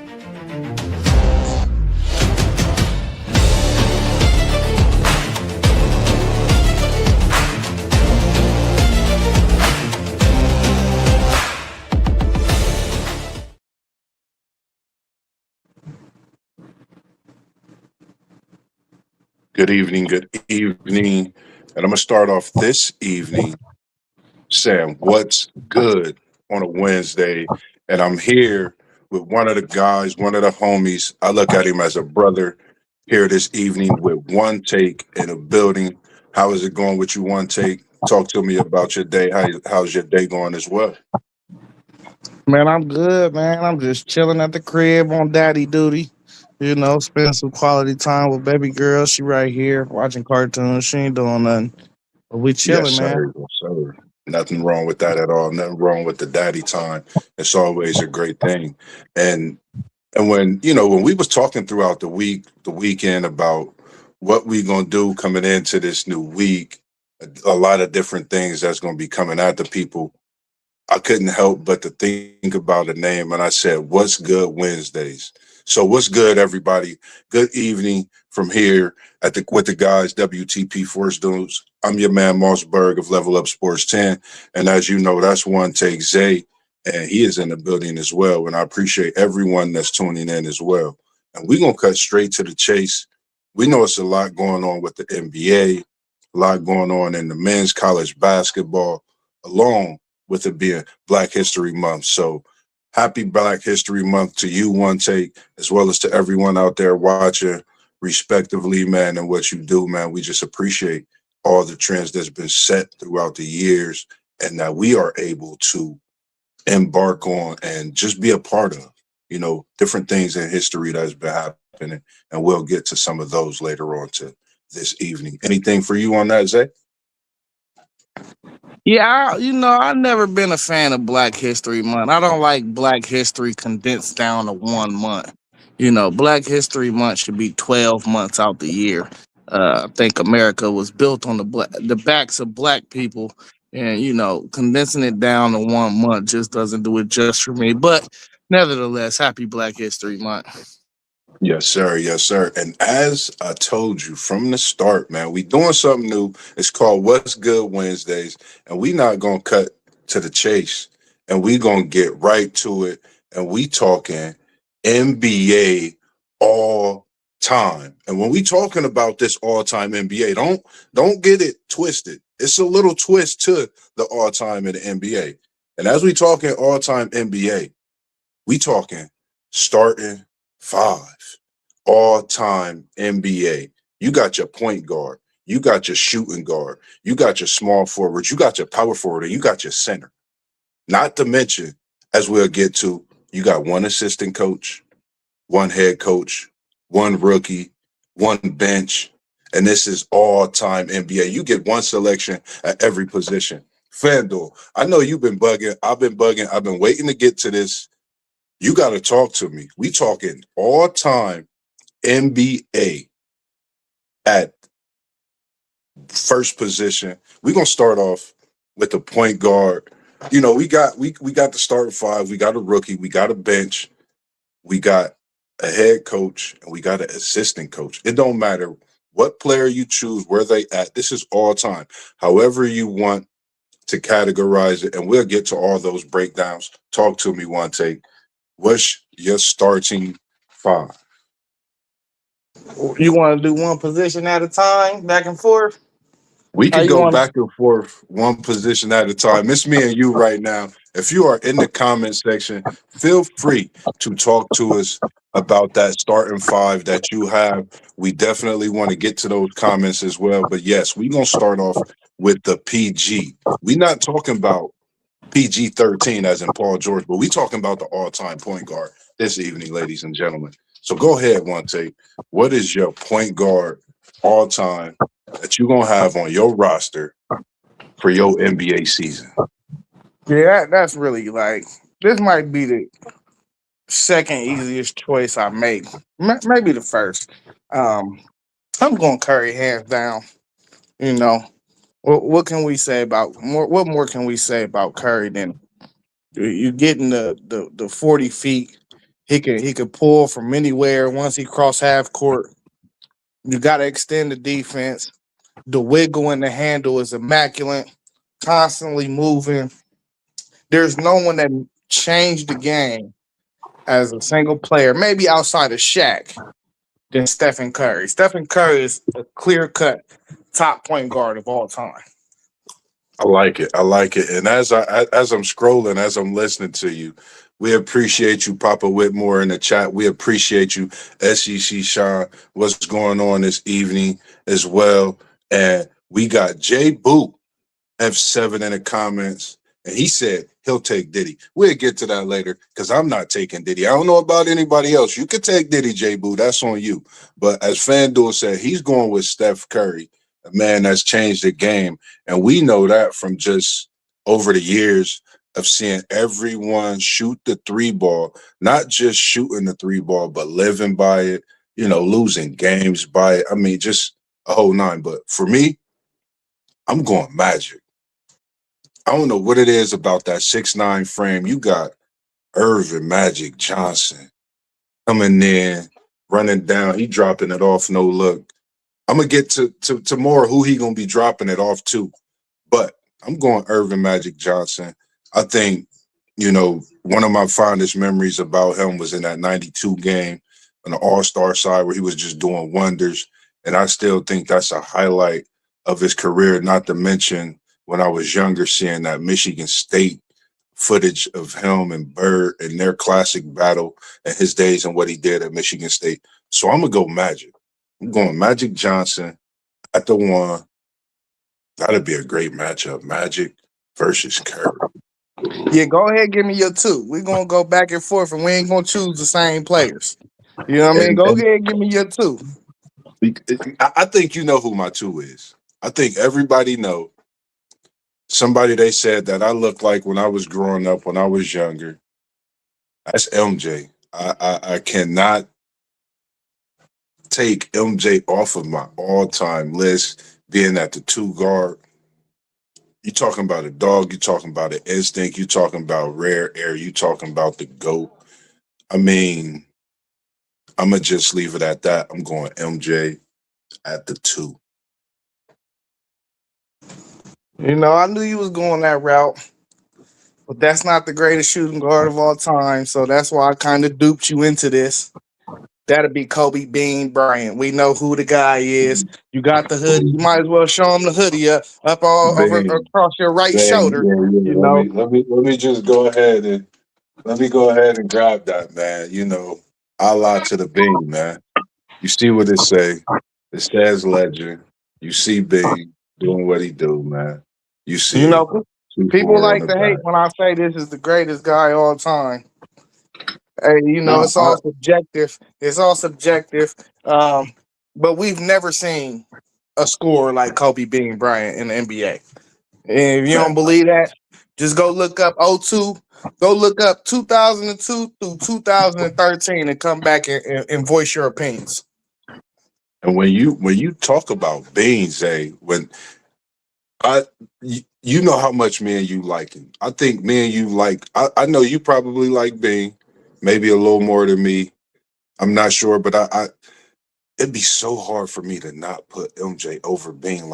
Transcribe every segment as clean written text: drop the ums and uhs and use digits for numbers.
Good evening. And I'm going to start off this evening saying, what's good on a Wednesday? And I'm here with one of the guys, one of the homies. I look at him as a brother here this evening with one take in a building. How is it going with you, one take? Talk to me about your day. How's your day going as well? Man, I'm good, man. I'm just chilling at the crib on daddy duty. Spending some quality time with baby girl. She right here watching cartoons. She ain't doing nothing. But we Yes, chilling, man. sir. Yes, sir. Nothing wrong with that at all. Nothing wrong with the daddy time. It's always a great thing. And when when we was talking throughout the weekend about what we gonna do coming into this new week, a lot of different things that's gonna be coming at the people. I couldn't help but to think about a name, and I said, "What's good Wednesdays?" So, what's good, everybody? Good evening from here at the with the guys WTP Force Dudes. I'm your man MossBurgh of Level Up Sports 10, and as you know, that's one take Zay, and he is in the building as well. And I appreciate everyone that's tuning in as well. And we're gonna cut straight to the chase. We know it's a lot going on with the NBA, a lot going on in the men's college basketball, along with it being Black History Month. So happy Black History Month to you, one take, as well as to everyone out there watching, respectively, man, and what you do, man. We just appreciate all the trends that's been set throughout the years and that we are able to embark on and just be a part of, different things in history that's been happening. And we'll get to some of those later on to this evening. Anything for you on that, Zay? Yeah, I've never been a fan of Black History Month. I don't like Black History condensed down to 1 month. Black History Month should be 12 months out the year. I think America was built on the backs of black people, and condensing it down to 1 month just doesn't do it just for me. But nevertheless, happy Black History Month. Yes, sir. Yes, sir. And as I told you from the start, man, we doing something new. It's called What's Good Wednesdays, and we not gonna cut to the chase, and we gonna get right to it. And we talking NBA all time. And when we talking about this all time NBA, don't get it twisted. It's a little twist to the all time in the NBA. And as we talking all time NBA, we talking starting five, all time NBA. You got your point guard, you got your shooting guard, you got your small forwards, you got your power forward, and you got your center. Not to mention, as we'll get to, you got one assistant coach, one head coach, one rookie, one bench, and this is all time NBA. You get one selection at every position. FanDuel, I know you've been bugging. I've been bugging. I've been waiting to get to this. You got to talk to me. We talking all time NBA at first position. We're gonna start off with the point guard. We got the starting five. We got a rookie. We got a bench. We got a head coach, and we got an assistant coach. It don't matter what player you choose, where they at. This is all time. However you want to categorize it, and we'll get to all those breakdowns. Talk to me, one take. What's your starting five? You want to do one position at a time, back and forth? We How could you go want? back and forth one position at a time. It's me and you right now. If you are in the comment section, feel free to talk to us about that starting five that you have. We definitely want to get to those comments as well. But yes, we're going to start off with the PG. We're not talking about PG 13 as in Paul George, but we talking about the all time point guard this evening, ladies and gentlemen. So go ahead, one take. What is your point guard all time that you're gonna have on your roster for your NBA season? Yeah, that's really like this might be the second easiest choice I make. Maybe the first. Um, I'm going Curry hands down. You know, what can we say about more? What more can we say about Curry than you getting the 40 feet? He could pull from anywhere once he cross half court. You got to extend the defense. The wiggle and the handle is immaculate. Constantly moving. There's no one that changed the game as a single player, maybe outside of Shaq, than Stephen Curry. Stephen Curry is a clear cut top point guard of all time. I like it. I like it. And as I'm scrolling, as I'm listening to you, we appreciate you, Papa Whitmore, in the chat. We appreciate you, SEC Sean. What's going on this evening as well? And we got Jay Boot F7 in the comments, and he said he'll take Diddy. We'll get to that later because I'm not taking Diddy. I don't know about anybody else. You could take Diddy, J. Boo. That's on you. But as FanDuel said, he's going with Steph Curry, a man that's changed the game. And we know that from just over the years of seeing everyone shoot the three ball, not just shooting the three ball, but living by it, losing games by it. I mean, just a whole nine. But for me, I'm going Magic. I don't know what it is about that 6'9" frame. You got Irvin Magic Johnson coming in, running down. He dropping it off, no look. I'm gonna get to more who he gonna be dropping it off to, but I'm going Irvin Magic Johnson. I think one of my fondest memories about him was in that '92 game on the All-Star side where he was just doing wonders, and I still think that's a highlight of his career. Not to mention when I was younger, seeing that Michigan State footage of him and Bird and their classic battle and his days and what he did at Michigan State. So I'm gonna go Magic. I'm going Magic Johnson at the one. That'd be a great matchup. Magic versus Curry. Yeah, go ahead, give me your two. We're gonna go back and forth, and we ain't gonna choose the same players. You know what I mean? And, Go and ahead, give me your two. I think you know who my two is. I think everybody know somebody they said that I looked like when I was growing up, when I was younger. That's MJ. I cannot take MJ off of my all-time list, being at the two guard. You talking about a dog, you talking about an instinct, you talking about rare air, you talking about the GOAT. I mean, I'm gonna just leave it at that. I'm going MJ at the two. I knew you was going that route, but that's not the greatest shooting guard of all time. So that's why I kind of duped you into this. That'd be Kobe Bean Bryant. We know who the guy is. You got the hoodie. You might as well show him the hoodie up all over Bang, across your right bang, shoulder. yeah, yeah. You Let know, me just go ahead and grab that, man. A lot to the Bing, man. You see what it say? It says legend. You see Bing doing what he do, man. You you see it. know, Two people four on like the to hate back. when I say this is the greatest guy all time. Hey, No, it's all subjective. It's all subjective. Um, but we've never seen a scorer like Kobe Bean Bryant in the NBA. And if you don't believe that, just go look up '02. Go look up 2002 through 2013 and come back and voice your opinions. and when you talk about Beans, when I you know how much me and you like him. I think me and you I know you probably like Bean, maybe a little more than me. I'm not sure, but I it'd be so hard for me to not put MJ over Bean.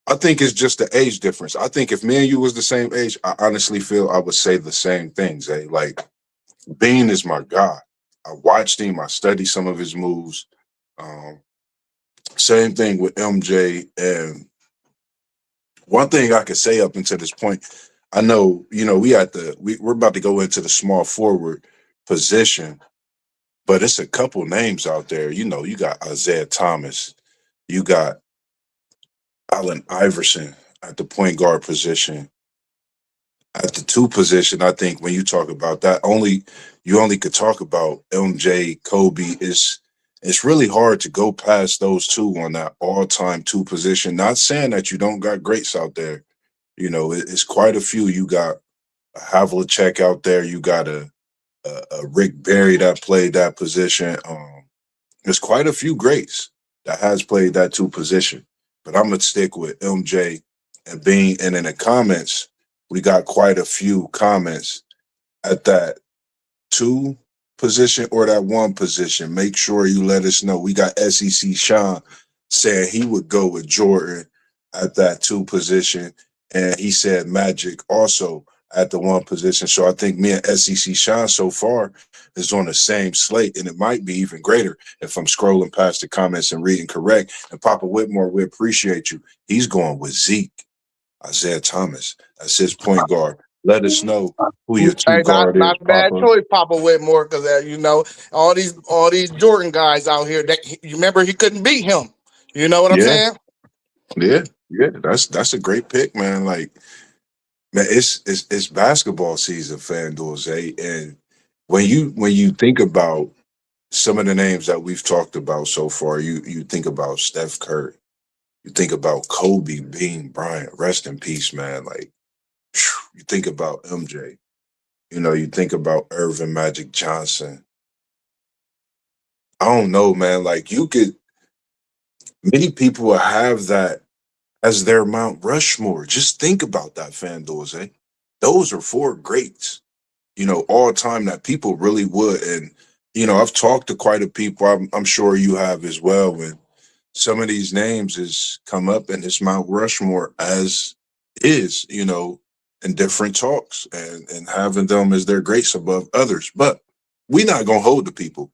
I think it's just the age difference. I think if me and you was the same age, I honestly feel I would say the same things. Like Bean is my guy. I watched him. I studied some of his moves. Um, Same thing with MJ. And one thing I could say up until this point, I know we're about to go into the small forward position, but it's a couple names out there. You got Isaiah Thomas, you got Allen Iverson at the point guard position. At the two position, I think when you talk about that, you only could talk about MJ, Kobe. It's really hard to go past those two on that all-time two position. Not saying that you don't got greats out there. It's quite a few. You got a Havlicek out there. You got a Rick Barry that played that position. There's quite a few greats that has played that two position. But I'm gonna stick with MJ and Bean. And in the comments, we got quite a few comments at that two position or that one position, make sure you let us know. We got SEC Sean saying he would go with Jordan at that two position, and he said Magic also at the one position. So I think me and SEC Sean so far is on the same slate, and it might be even greater if I'm scrolling past the comments and reading correct. And Papa Whitmore, we appreciate you. He's going with Zeke, Isaiah Thomas. That's his point guard. Let us know who your two Hey, not guard is, not a bad Papa. choice, Papa Whitmore, because you know all these Jordan guys out here. That you remember he couldn't beat him. You know what I'm Yeah, saying? yeah. That's a great pick, man. Like, man, it's basketball season, FanDuel, Zay. And when you think about some of the names that we've talked about so far, you think about Steph Curry, you think about Kobe Bean Bryant, rest in peace, man. Like, you think about MJ, you think about Irvin Magic Johnson. I don't know, man. Like, many people will have that as their Mount Rushmore. Just think about that, FanDuel, eh? Those are four greats, all time that people really would. And, I've talked to quite a people. I'm sure you have as well. And some of these names has come up in this Mount Rushmore as is, in different talks and having them as their greats above others. But we not gonna hold the people.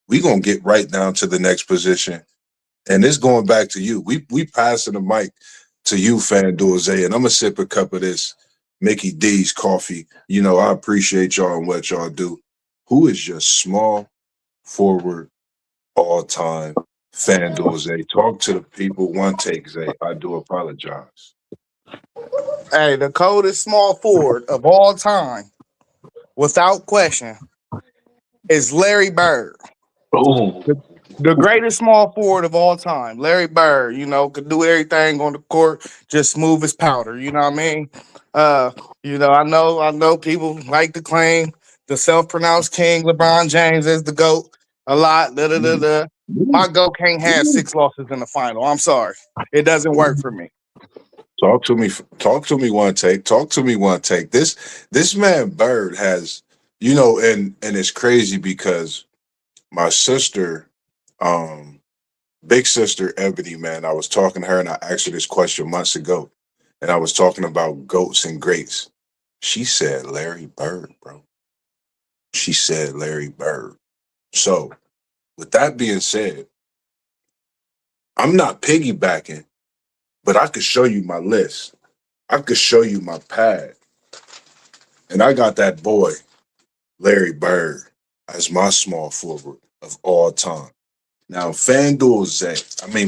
We gonna get right down to the next position. And it's going back to you. We passing the mic to you, FanDuel Zay, and I'm gonna sip a cup of this Mickey D's coffee. I appreciate y'all and what y'all do. Who is your small forward all time FanDuel Zay? Talk to the people. One take, Zay. I do apologize. Hey, the coldest small forward of all time, without question, is Larry Bird. Oh, The greatest small forward of all time, Larry Bird, could do everything on the court, just smooth as powder. You know what I mean? Uh, I know people like to claim the self-pronounced king LeBron James as the GOAT a lot. Da, da, da, da. My GOAT can't have six losses in the final. I'm sorry. It doesn't work for me. talk to me. Talk to me. One take. Talk to me. One take. This man Bird has, and it's crazy because my sister, um, big sister Ebony, man, I was talking to her and I asked her this question months ago, and I was talking about goats and greats. She said Larry Bird, bro. She said Larry Bird. So, with that being said, I'm not piggybacking, but I could show you my list. I could show you my pad. And I got that boy, Larry Bird, as my small forward of all time. Now, FanDuel Zay,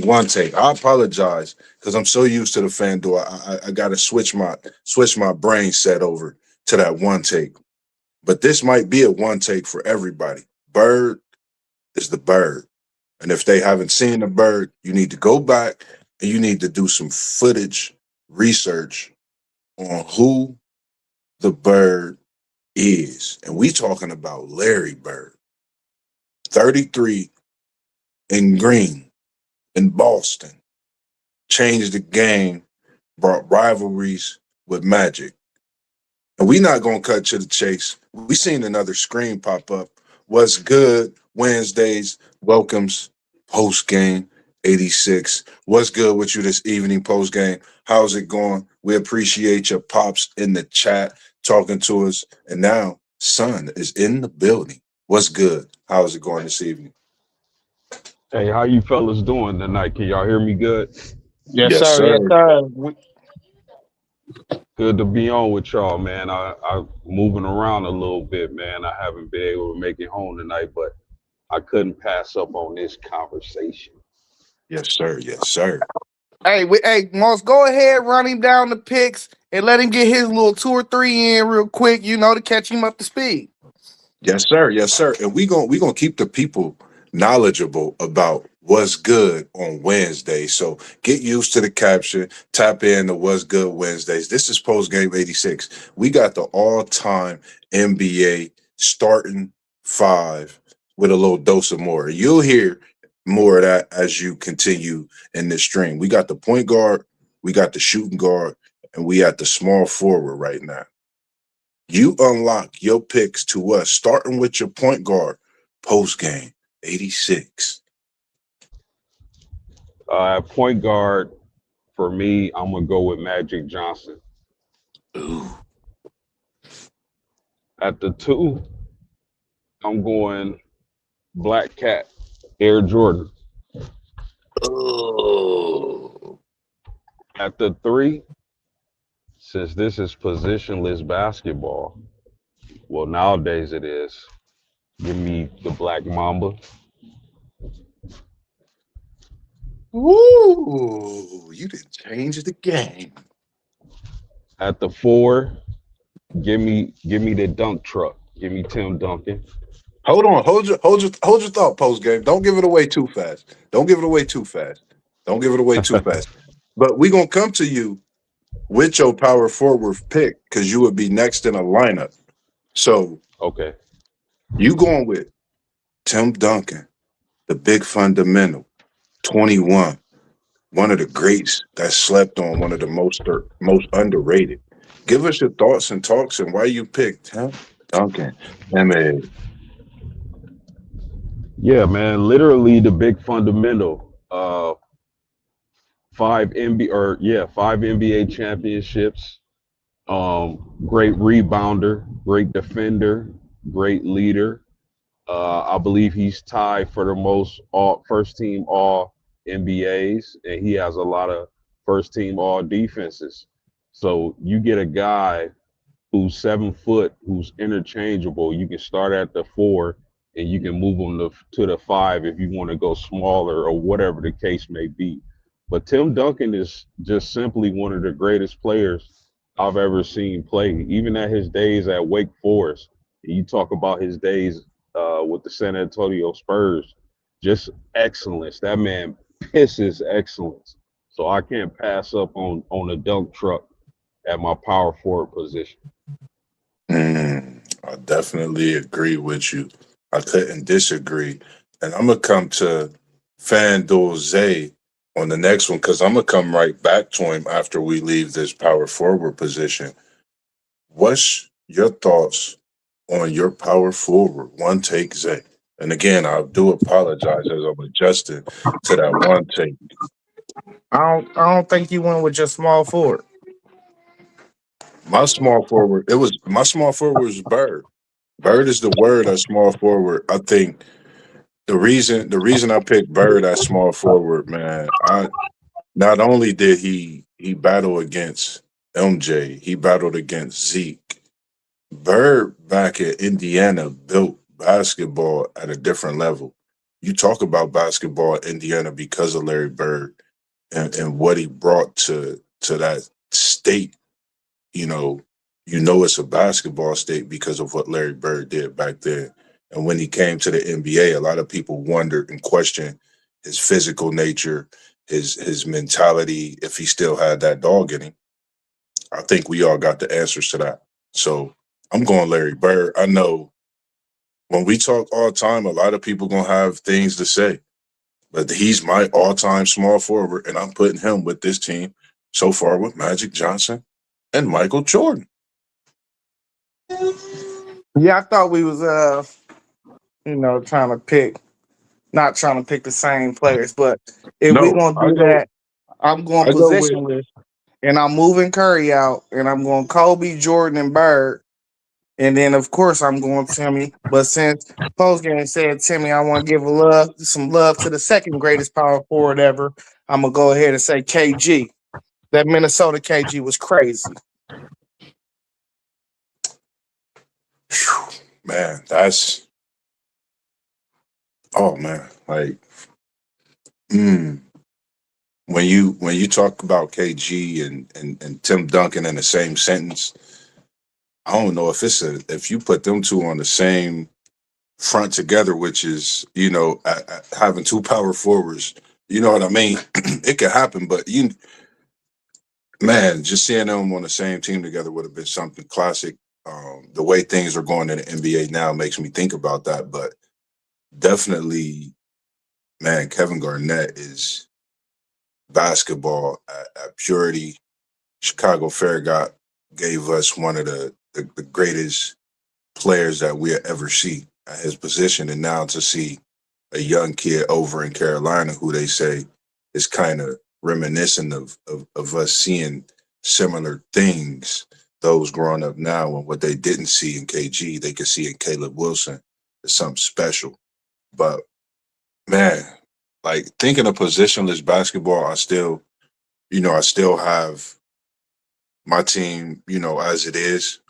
one take. I apologize because I'm so used to the FanDuel. I gotta switch my brain set over to that one take. But this might be a one take for everybody. Bird is the bird. And if they haven't seen the bird, you need to go back and you need to do some footage research on who the bird is. And we talking about Larry Bird, 33 in green in Boston. Changed the game, brought rivalries with Magic. And we not gonna cut to the chase. We seen another screen pop up. What's good? Wednesdays, welcomes, post game, 86. What's good with you this evening, post game? How's it going? We appreciate your pops in the chat talking to us. And now, Son is in the building. What's good? How's it going this evening? Hey, how you fellas doing tonight? Can y'all hear me good? Yes, Yes, sir. sir. Yes, sir. Good to be on with y'all, man. I moving around a little bit, man. I haven't been able to make it home tonight, but I couldn't pass up on this conversation. Yes, sir. Yes, sir. Hey, Moss, go ahead, run him down the picks and let him get his little two or three in real quick, to catch him up to speed. Yes, sir. Yes, sir. And we gonna keep the people knowledgeable about what's good on Wednesday. So get used to the caption. Tap in to what's good Wednesdays. This is post game 86. We got the all-time NBA starting five with a little dose of more. You'll hear more of that as you continue in this stream. We got the point guard, we got the shooting guard, and we at the small forward right now. You unlock your picks to us, starting with your point guard. Post game, 86. At point guard, for me, I'm gonna go with Magic Johnson. Ooh. At the two, I'm going Black Cat, Air Jordan. Oh. At the three, since this is positionless basketball, well, nowadays it is. Give me the Black Mamba. Ooh, you didn't change the game. At the four, give me the dunk truck. Give me Tim Duncan. Hold on, hold your thought post game. Don't give it away too fast. Don't give it away too fast. Don't give it away too fast. But we gonna come to you with your power forward pick because you would be next in a lineup. So Okay. you going with Tim Duncan, the big fundamental, 21, one of the greats that slept on, one of the most underrated. Give us your thoughts and talks and why you picked Tim Duncan. MA. Yeah, man. Literally the big fundamental. Five NBA championships. Great rebounder, great defender, great leader. I believe he's tied for the most all first team all NBAs, and he has a lot of first team all defenses. So you get a guy who's 7 foot, who's interchangeable. You can start at the four and you can move him to the five if you want to go smaller or whatever the case may be. But Tim Duncan is just simply one of the greatest players I've ever seen play, even at his days at Wake Forest. You talk about his days with the San Antonio Spurs, just excellence. That man pisses excellence. So I can't pass up on the dunk truck at my power forward position. I definitely agree with you. I couldn't disagree. And I'm gonna come to FanDuel Zay on the next one because I'm gonna come right back to him after we leave this power forward position. What's your thoughts on your power forward? One take, Zay. And again, I do apologize as I'm adjusting to that one take. I don't think you went with your small forward. My small forward was Bird. Bird is the word at small forward. I think the reason I picked Bird at small forward, man, I not only did he battle against MJ, he battled against Zeke. Bird back at Indiana built basketball at a different level. You talk about basketball at Indiana because of Larry Bird and what he brought to that state. You know, it's a basketball state because of what Larry Bird did back then. And when he came to the NBA, a lot of people wondered and questioned his physical nature, his mentality, if he still had that dog in him. I think we all got the answers to that. So I'm going Larry Bird. I know when we talk all time, a lot of people gonna have things to say, but he's my all-time small forward, and I'm putting him with this team so far with Magic Johnson and Michael Jordan. Yeah, I thought we was trying to pick, not trying to pick the same players, but if we No, gonna do that, I'm going I go with positionless, and I'm moving Curry out, and I'm going Kobe, Jordan, and Bird, and then of course I'm going Timmy. But since postgame said Timmy, I want to give some love to the second greatest power forward ever. I'm gonna go ahead and say KG. That Minnesota KG was crazy. man. That's oh man, like mm, when you talk about KG and Tim Duncan in the same sentence, I don't know if you put them two on the same front together, which is having two power forwards. You know what I mean? It could happen, but man, just seeing them on the same team together would have been something classic. The way things are going in the NBA now makes me think about that, but definitely, man, Kevin Garnett is basketball at purity. Chicago Fair gave us one of the greatest players that we'll ever see. at his position, and now to see a young kid over in Carolina who they say is kind of reminiscent of us seeing similar things, those growing up now, and what they didn't see in KG, they could see in Caleb Wilson is something special. But man, like thinking of positionless basketball, I still have my team, as it is,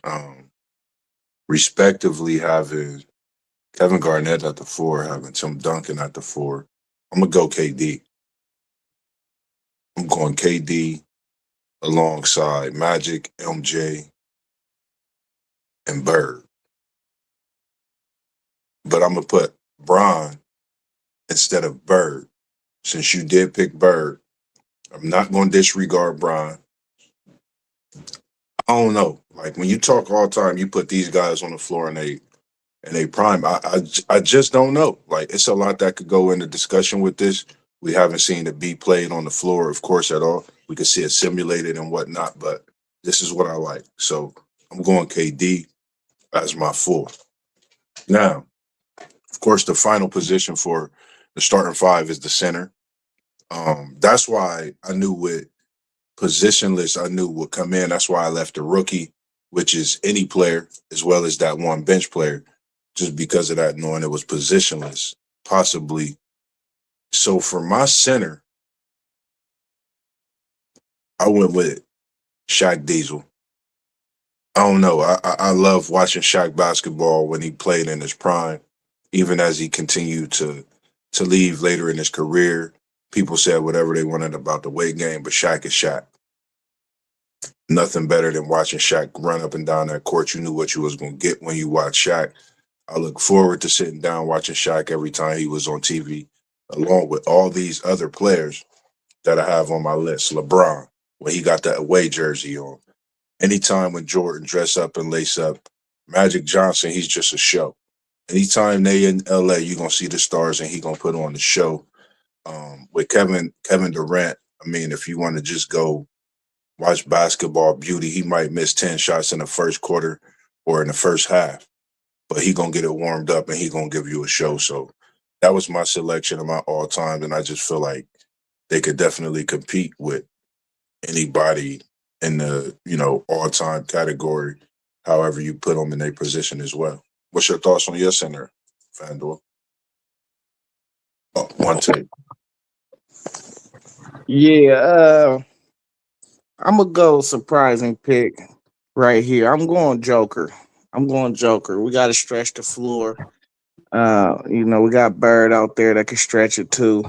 respectively having Kevin Garnett at the four, having Tim Duncan at the four. I'm gonna go KD. I'm going KD alongside Magic, MJ, and Bird. But I'm gonna put Bron instead of Bird. Since you did pick Bird, I'm not gonna disregard Bron. I don't know. Like when you talk all the time, you put these guys on the floor and they prime. I just don't know. Like it's a lot that could go into discussion with this. We haven't seen it be played on the floor, of course, at all. We could see it simulated and whatnot, but this is what I like. So I'm going KD as my four. Now, of course, the final position for the starting five is the center. That's why I knew with positionless, I knew would come in. That's why I left the rookie, which is any player, as well as that one bench player, just because of that, knowing it was positionless, possibly. So for my center, I went with Shaq Diesel. I don't know. I love watching Shaq basketball when he played in his prime, even as he continued to leave later in his career. People said whatever they wanted about the weight game, but Shaq is Shaq. Nothing better than watching Shaq run up and down that court. You knew what you was gonna get when you watched Shaq. I look forward to sitting down watching Shaq every time he was on TV, along with all these other players that I have on my list. LeBron, when he got that away jersey on. Anytime when Jordan dress up and lace up. Magic Johnson, he's just a show. Anytime they in LA, you're gonna see the stars and he gonna put on the show. With Kevin Durant, I mean, if you want to just go watch basketball beauty, he might miss 10 shots in the first quarter or in the first half, but he gonna get it warmed up and he gonna give you a show. So that was my selection of my all time, and I just feel like they could definitely compete with anybody in the all time category, however you put them in their position as well. What's your thoughts on your center, Fandor? Oh, one take. Yeah, I'm gonna go surprising pick right here. I'm going Joker. I'm going Joker. We got to stretch the floor. We got Bird out there that can stretch it too.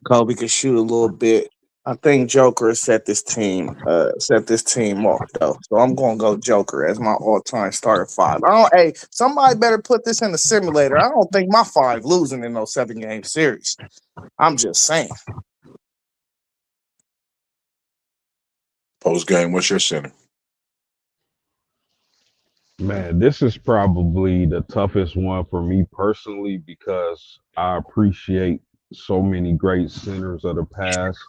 Kobe can shoot a little bit. I think Joker has set this team off though. So I'm gonna go Joker as my all time starting five. I don't hey, somebody better put this in the simulator. I don't think my five losing in those 7 game series. I'm just saying. Post game, what's your center? Man, this is probably the toughest one for me personally because I appreciate so many great centers of the past.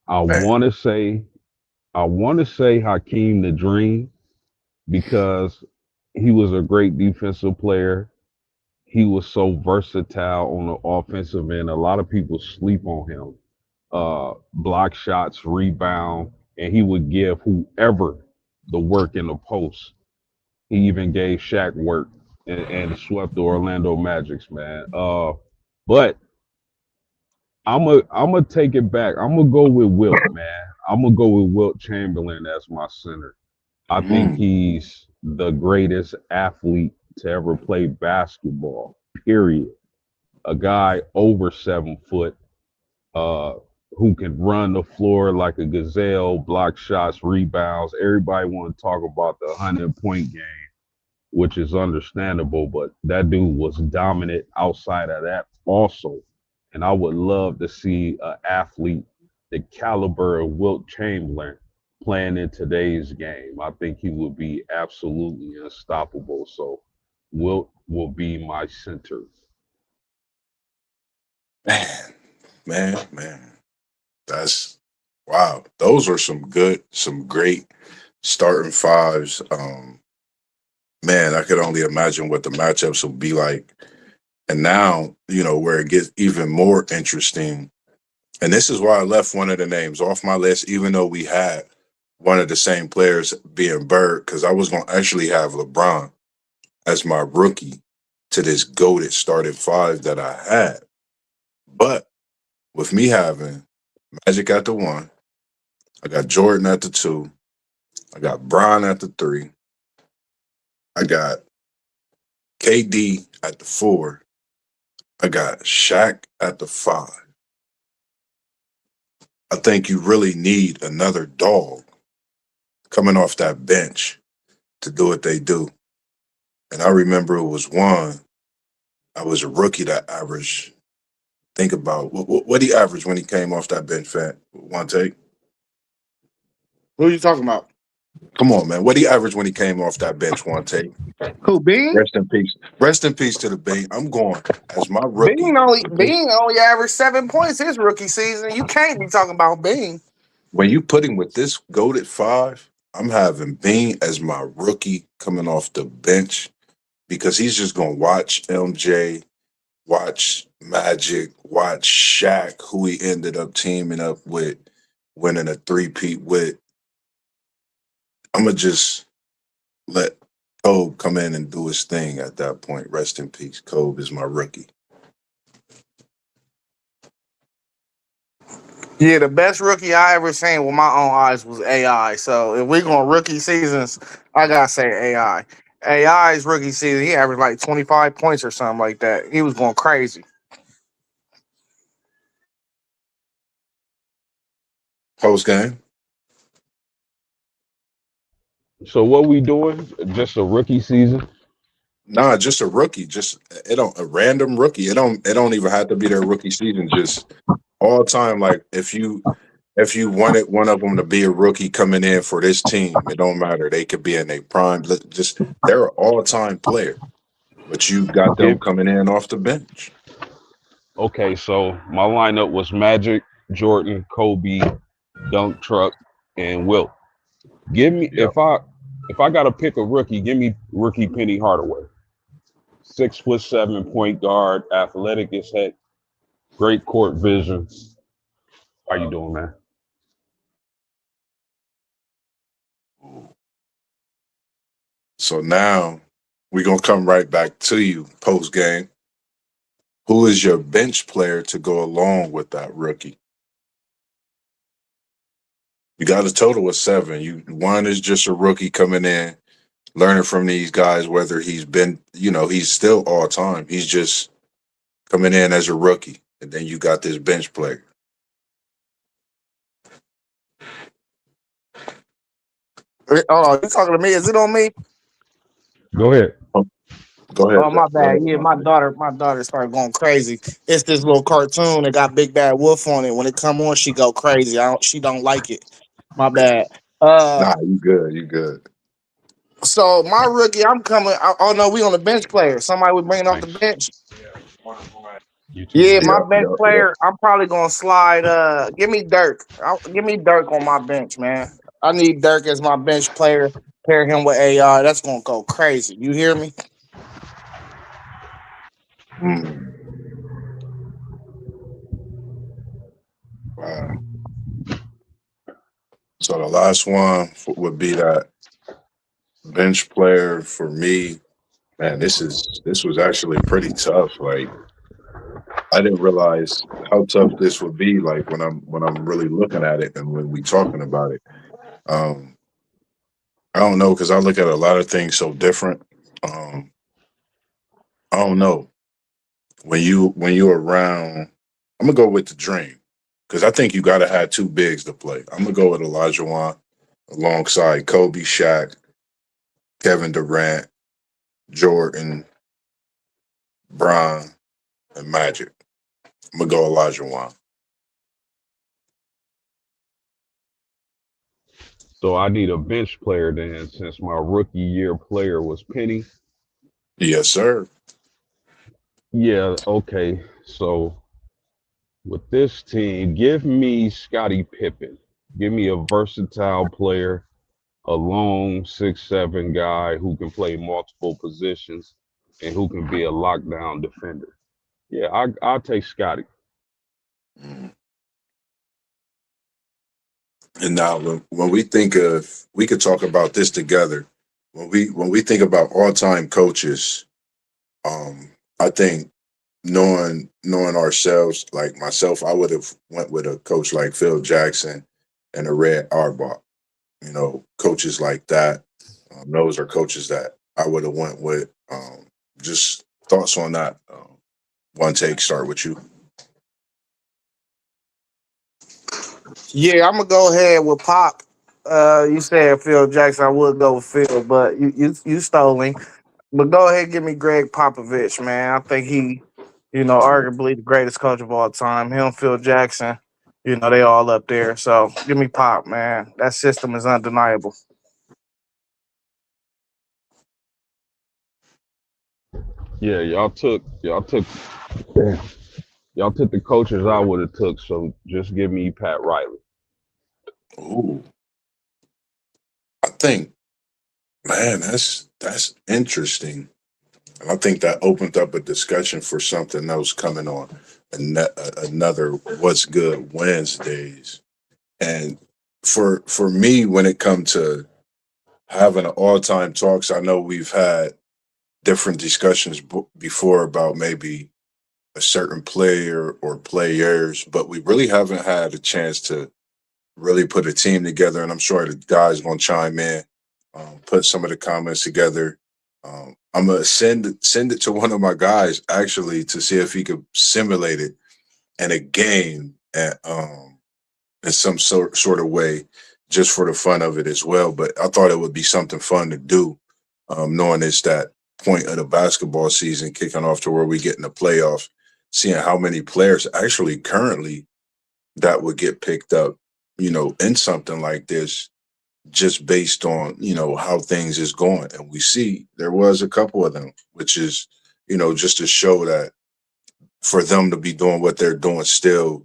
I Man. want to say, I want to say Hakeem the Dream because he was a great defensive player. He was so versatile on the offensive end. A lot of people sleep on him. Block shots, rebound, and he would give whoever the work in the post. He even gave Shaq work and swept the Orlando Magics, man. But I'm gonna take it back. I'm gonna go with Wilt, man. I'm gonna go with Wilt Chamberlain as my center. I think Mm. he's the greatest athlete to ever play basketball. Period. A guy over 7 foot, uh, who can run the floor like a gazelle, block shots, rebounds. Everybody want to talk about the 100-point game, which is understandable, but that dude was dominant outside of that also. And I would love to see an athlete the caliber of Wilt Chamberlain playing in today's game. I think he would be absolutely unstoppable. So Wilt will be my center. Man, man. That's wow. Those are some great starting fives. Man, I could only imagine what the matchups will be like And now, where it gets even more interesting. And this is why I left one of the names off my list, even though we had one of the same players being Bird, because I was going to actually have LeBron as my rookie to this goated starting five that I had. But with me having Magic at the one, I got Jordan at the two, I got Bron at the three, I got KD at the four, I got Shaq at the five. I think you really need another dog coming off that bench to do what they do. And I remember it was one, I was a rookie that averaged, think about what he averaged when he came off that bench, fat. One take. Who are you talking about? Come on, man. What he averaged when he came off that bench, one take. Who, Bean? Rest in peace. Rest in peace to the Bing. I'm going as my rookie. Bean only averaged 7 points his rookie season. You can't be talking about Bean. When you put him with this goated five, I'm having Bing as my rookie coming off the bench because he's just going to watch MJ, watch Magic, watch Shaq, who he ended up teaming up with, winning a three-peat with. I'm going to just let Kobe come in and do his thing at that point. Rest in peace. Kobe is my rookie. Yeah, the best rookie I ever seen with my own eyes was AI. So if we're going rookie seasons, I gotta say AI. AI's rookie season, he averaged like 25 points or something like that. He was going crazy. Post game. So what we doing? Just a rookie season? Nah, just a rookie. Just it don't a random rookie. It don't even have to be their rookie season. Just all time. Like if you wanted one of them to be a rookie coming in for this team, it don't matter. They could be in a prime. Just they're an all time player, but you got them Give coming in off the bench. Okay, so my lineup was Magic, Jordan, Kobe, Dunk Truck, and Wilt. Give me Yep. if I gotta pick a rookie, give me rookie Penny Hardaway. 6'7" point guard, athletic as heck, great court vision. How you doing, man? So now we're gonna come right back to you post game. Who is your bench player to go along with that rookie? You got a total of seven. One is just a rookie coming in, learning from these guys, whether he's been, he's still all time. He's just coming in as a rookie. And then you got this bench player. Hold on, you talking to me? Is it on me? Go ahead. Oh, go ahead, Oh, Zach. my Go bad. ahead, Yeah, Monte. my daughter started going crazy. It's this little cartoon that got Big Bad Wolf on it. When it come on, she go crazy. She don't like it. My bad. Uh, Nah, you good. You good. so my rookie, I'm coming. Oh no, we on the bench player. Somebody was bringing off the Thanks. bench. You too, Yeah, man. my Yep, bench yep, yep. player. I'm probably gonna slide. Give me Dirk. Give me Dirk on my bench, man. I need Dirk as my bench player. Pair him with AI. That's gonna go crazy. You hear me? Mm, wow. So the last one would be that bench player for me. Man, this was actually pretty tough. Like I didn't realize how tough this would be. Like when I'm really looking at it and when we talking about it. Um, I don't know because I look at a lot of things so different. Um, I don't know when you around. I'm gonna go with the dream because I think you got to have two bigs to play. I'm gonna go with Elijah Wan alongside Kobe, Shaq, Kevin Durant, Jordan, Bron, and Magic. I'm gonna go Elijah Wan. So I need a bench player then, since my rookie year player was Penny. Yes, sir. Yeah, okay. So with this team, give me Scottie Pippen. Give me a versatile player, a long 6'7" guy who can play multiple positions. and who can be a lockdown defender. Yeah, I'll take Scotty. Mm. And now, when we think of, we could talk about this together. When we think about all time coaches, I think knowing ourselves, like myself, I would have went with a coach like Phil Jackson and a Red Auerbach. Coaches like that. Those are coaches that I would have went with. Just thoughts on that. One take, start with you. Yeah, I'm gonna go ahead with Pop. You said Phil Jackson. I would go with Phil, but you stole him. But go ahead, and give me Greg Popovich, man. I think he, arguably the greatest coach of all time. Him, Phil Jackson, they all up there. So give me Pop, man. That system is undeniable. Yeah, damn, y'all took the coaches I would have took. So just give me Pat Riley. Ooh, I think, man, that's interesting. And I think that opened up a discussion for something else coming on another What's Good Wednesdays. And for me, when it comes to having an all time talks, I know we've had different discussions before about maybe a certain player or players, but we really haven't had a chance to really put a team together. And I'm sure the guys gonna chime in, put some of the comments together. I'm gonna send it to one of my guys actually to see if he could simulate it in a game at in some sort of way, just for the fun of it as well. But I thought it would be something fun to do, knowing it's that point of the basketball season kicking off to where we get in the playoffs, seeing how many players actually currently that would get picked up, in something like this, just based on, how things is going. And we see there was a couple of them, which is, just to show that for them to be doing what they're doing still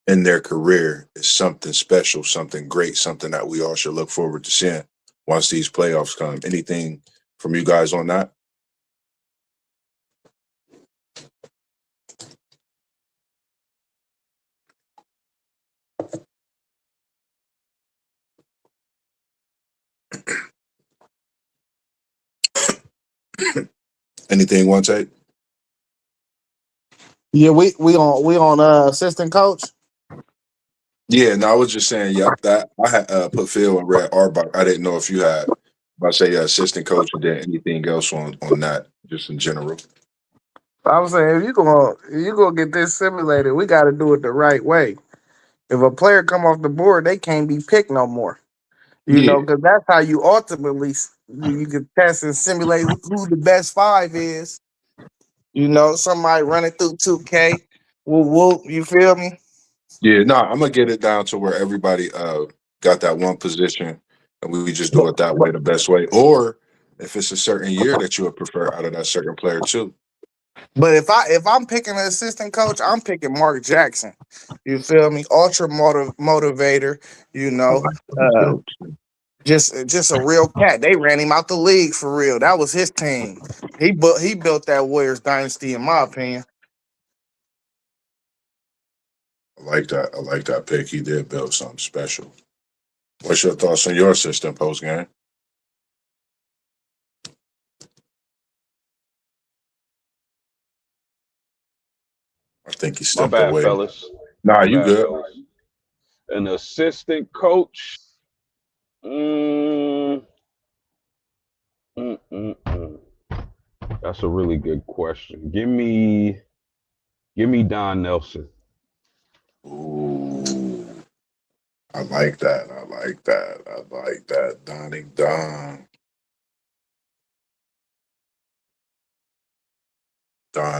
in their career is something special, something great, something that we all should look forward to seeing once these playoffs come. Anything from you guys on that? Anything one take? Yeah, we on assistant coach. Yeah, no, I was just saying, yep, that I had put Phil and Red Auerbach. I didn't know if you had, if I say assistant coach or then anything else on that, just in general. I was saying if you gonna get this simulated, we got to do it the right way. If a player come off the board, they can't be picked no more. Yeah, Because that's how you ultimately you can test and simulate who the best five is. Somebody running through 2K. Whoop whoop. You feel me? yeah. No, I'm gonna get it down to where everybody got that one position, and we just do But, it that way, but the best way. Or if it's a certain year that you would prefer out of that certain player too. but if I'm picking an assistant coach, I'm picking Mark Jackson. You feel me? Ultra motivator. You I know, like that uh, too. just a real cat. They ran him out the league for real. That was his team. He built that Warriors dynasty, in my opinion. I like that. I like that pick. He did build something special. What's your thoughts on your assistant post game? I think he My stepped bad, away. fellas. Nah, My you bad, good. fellas. An assistant coach. Mm, mm. That's a really good question. Give me Don Nelson. Ooh, I like that. I like that. I like that. Donnie Don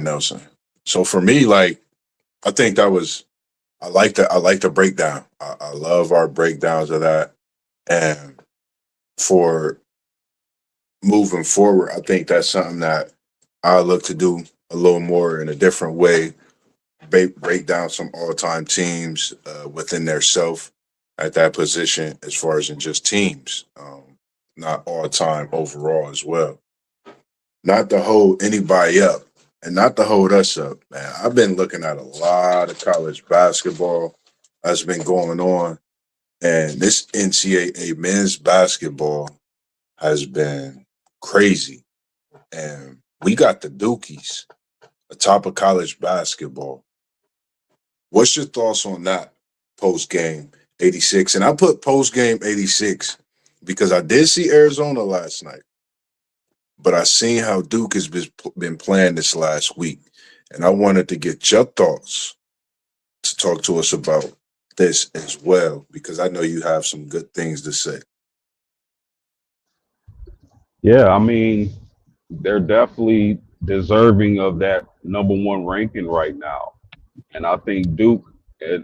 Nelson. So for me, like, I think that was I like that. I like the breakdown. I love our breakdowns of that. And for moving forward, I think that's something that I look to do a little more in a different way. Break down some all time teams within their self at that position, as far as in just teams, not all time overall as well. not to hold anybody up and not to hold us up, man. I've been looking at a lot of college basketball that's been going on, and this NCAA men's basketball has been crazy. And we got the Dukies atop of college basketball. What's your thoughts on that post game 86? And I put post game 86 because I did see Arizona last night, but I seen how Duke has been playing this last week. And I wanted to get your thoughts to talk to us about this as well, because I know you have some good things to say. Yeah, I mean, they're definitely deserving of that number one ranking right now. And I think Duke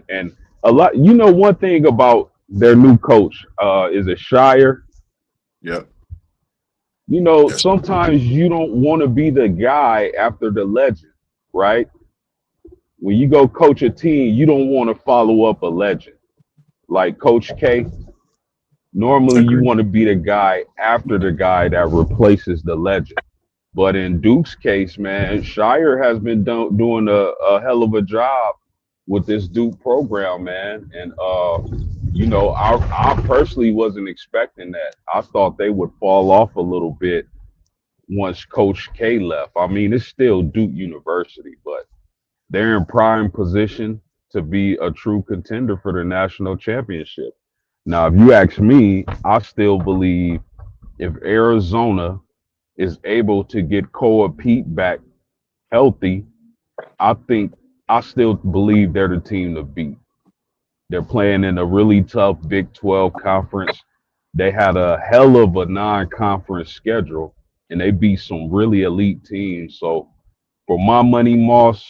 and a lot, one thing about their new coach, is a Shire. Yep. Yes. Sometimes you don't want to be the guy after the legend, right? When you go coach a team, you don't want to follow up a legend. Like Coach K, normally you Agree. want to be the guy after the guy that replaces the legend. But in Duke's case, man, Shire has been doing a hell of a job with this Duke program, man. And I personally wasn't expecting that. I thought they would fall off a little bit once Coach K left. I mean, it's still Duke University, but they're in prime position to be a true contender for the national championship. Now, if you ask me, I still believe if Arizona is able to get Koa Pete back healthy, I think I still believe they're the team to beat. They're playing in a really tough Big 12 conference. They had a hell of a non-conference schedule, and they beat some really elite teams. So for my money, Moss,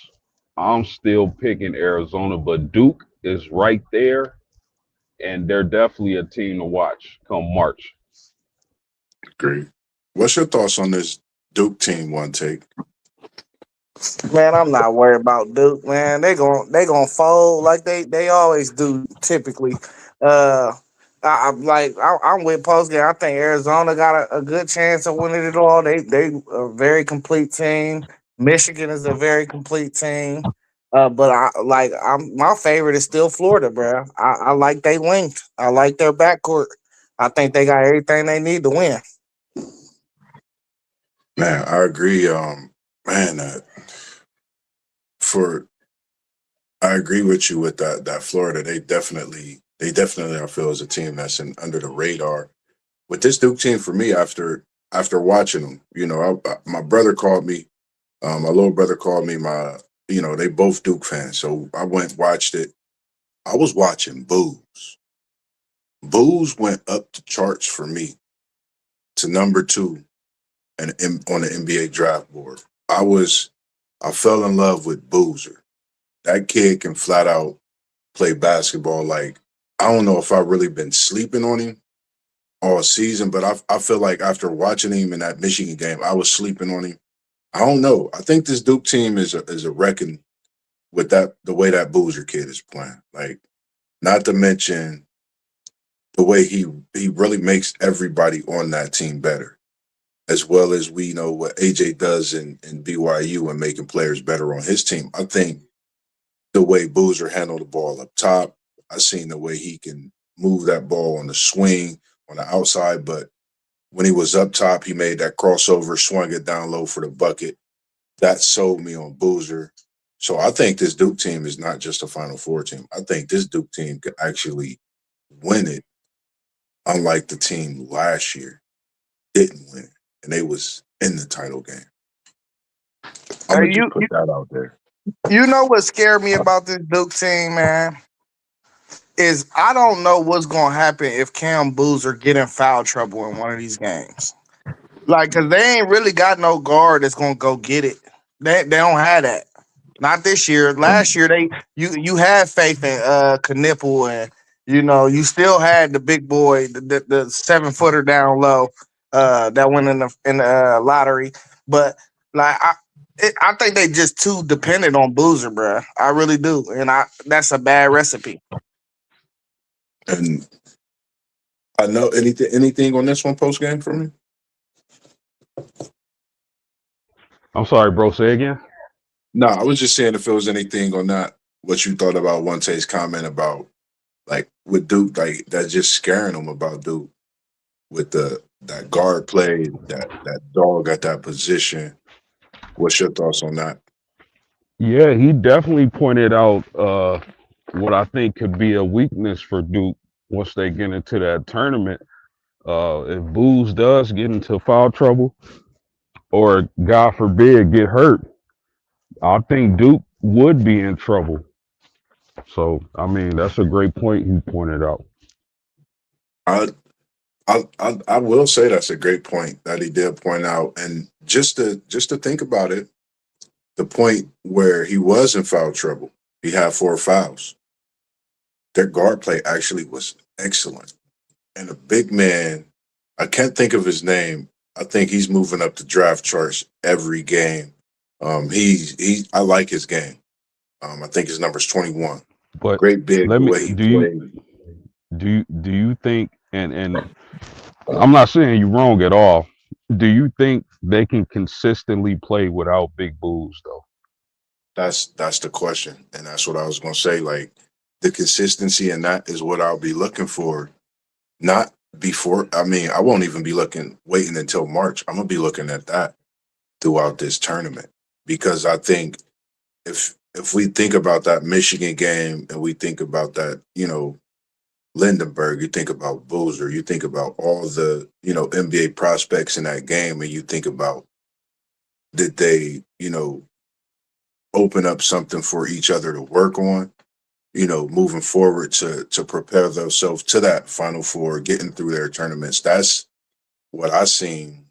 I'm still picking Arizona, but Duke is right there, and they're definitely a team to watch come March. Agree. What's your thoughts on this Duke team? One take. Man, I'm not worried about Duke. Man, they gonna fold like they always do typically. Uh, I'm with Postgame. I think Arizona got a good chance of winning it all. They a very complete team. Michigan is a very complete team. But I'm my favorite is still Florida, bro. I like they length. I like their backcourt. I think they got everything they need to win. Man, I agree. Man, for I agree with you with that Florida. They definitely I feel is a team that's under the radar. With this Duke team, for me, after watching them, my brother called me. My little brother called me. They both Duke fans, so I went and watched it. I was watching Booze. Booze went up the charts for me to number two and on the NBA draft board. I fell in love with Boozer. That kid can flat out play basketball. Like, I don't know if I've really been sleeping on him all season, but I feel like after watching him in that Michigan game, I was sleeping on him. I don't know. I think this Duke team is a reckon with the way that Boozer kid is playing. Like, not to mention the way he really makes everybody on that team better, as well as we know what AJ does in BYU and making players better on his team. I think the way Boozer handled the ball up top, I seen the way he can move that ball on the swing on the outside, but when he was up top, he made that crossover, swung it down low for the bucket. That sold me on Boozer. So I think this Duke team is not just a Final Four team. I think this Duke team could actually win it, unlike the team last year didn't win it, and they was in the title game. I'm Hey, gonna just put that out there. you know what scared me about this Duke team, man? Is I don't know what's gonna happen if Cam Boozer get in foul trouble in one of these games. Like, cause they ain't really got no guard that's gonna go get it. They don't have that. Not this year. Last Um, year you had faith in Knipple, and you still had the big boy, the 7 footer down low, that went in the lottery. But like I think they just too dependent on Boozer, bro. I really do, and that's a bad recipe. and I know anything on this one post game for me. I'm sorry, bro. Say again. No, I was just saying if there was anything on that, what you thought about One Tate's comment about like with Duke, like that's just scaring him about Duke with the that guard play, that dog at that position. What's your thoughts on that? Yeah, he definitely pointed out what I think could be a weakness for Duke once they get into that tournament. If Booz does get into foul trouble, or God forbid get hurt, I think Duke would be in trouble. So, I mean, that's a great point he pointed out. I, I will say that's a great point that he did point out, and just to think about it, the point where he was in foul trouble, he had four fouls. Their guard play actually was excellent, and a big man. I can't think of his name. I think he's moving up the draft charts every game. He I like his game. I think his number's 21. But Great big let the me way he played. do you think, and I'm not saying you're wrong at all. Do you think they can consistently play without Big Booze though? That's the question, and that's what I was gonna say. Like the consistency in that is what I'll be looking for. Not before. I mean, I won't even be waiting until March. I'm gonna be looking at that throughout this tournament because I think if we think about that Michigan game and we think about that, Lindenberg, you think about Boozer, you think about all the NBA prospects in that game, and you think about did they open up something for each other to work on, moving forward to prepare themselves to that Final Four, getting through their tournaments. That's what I seen,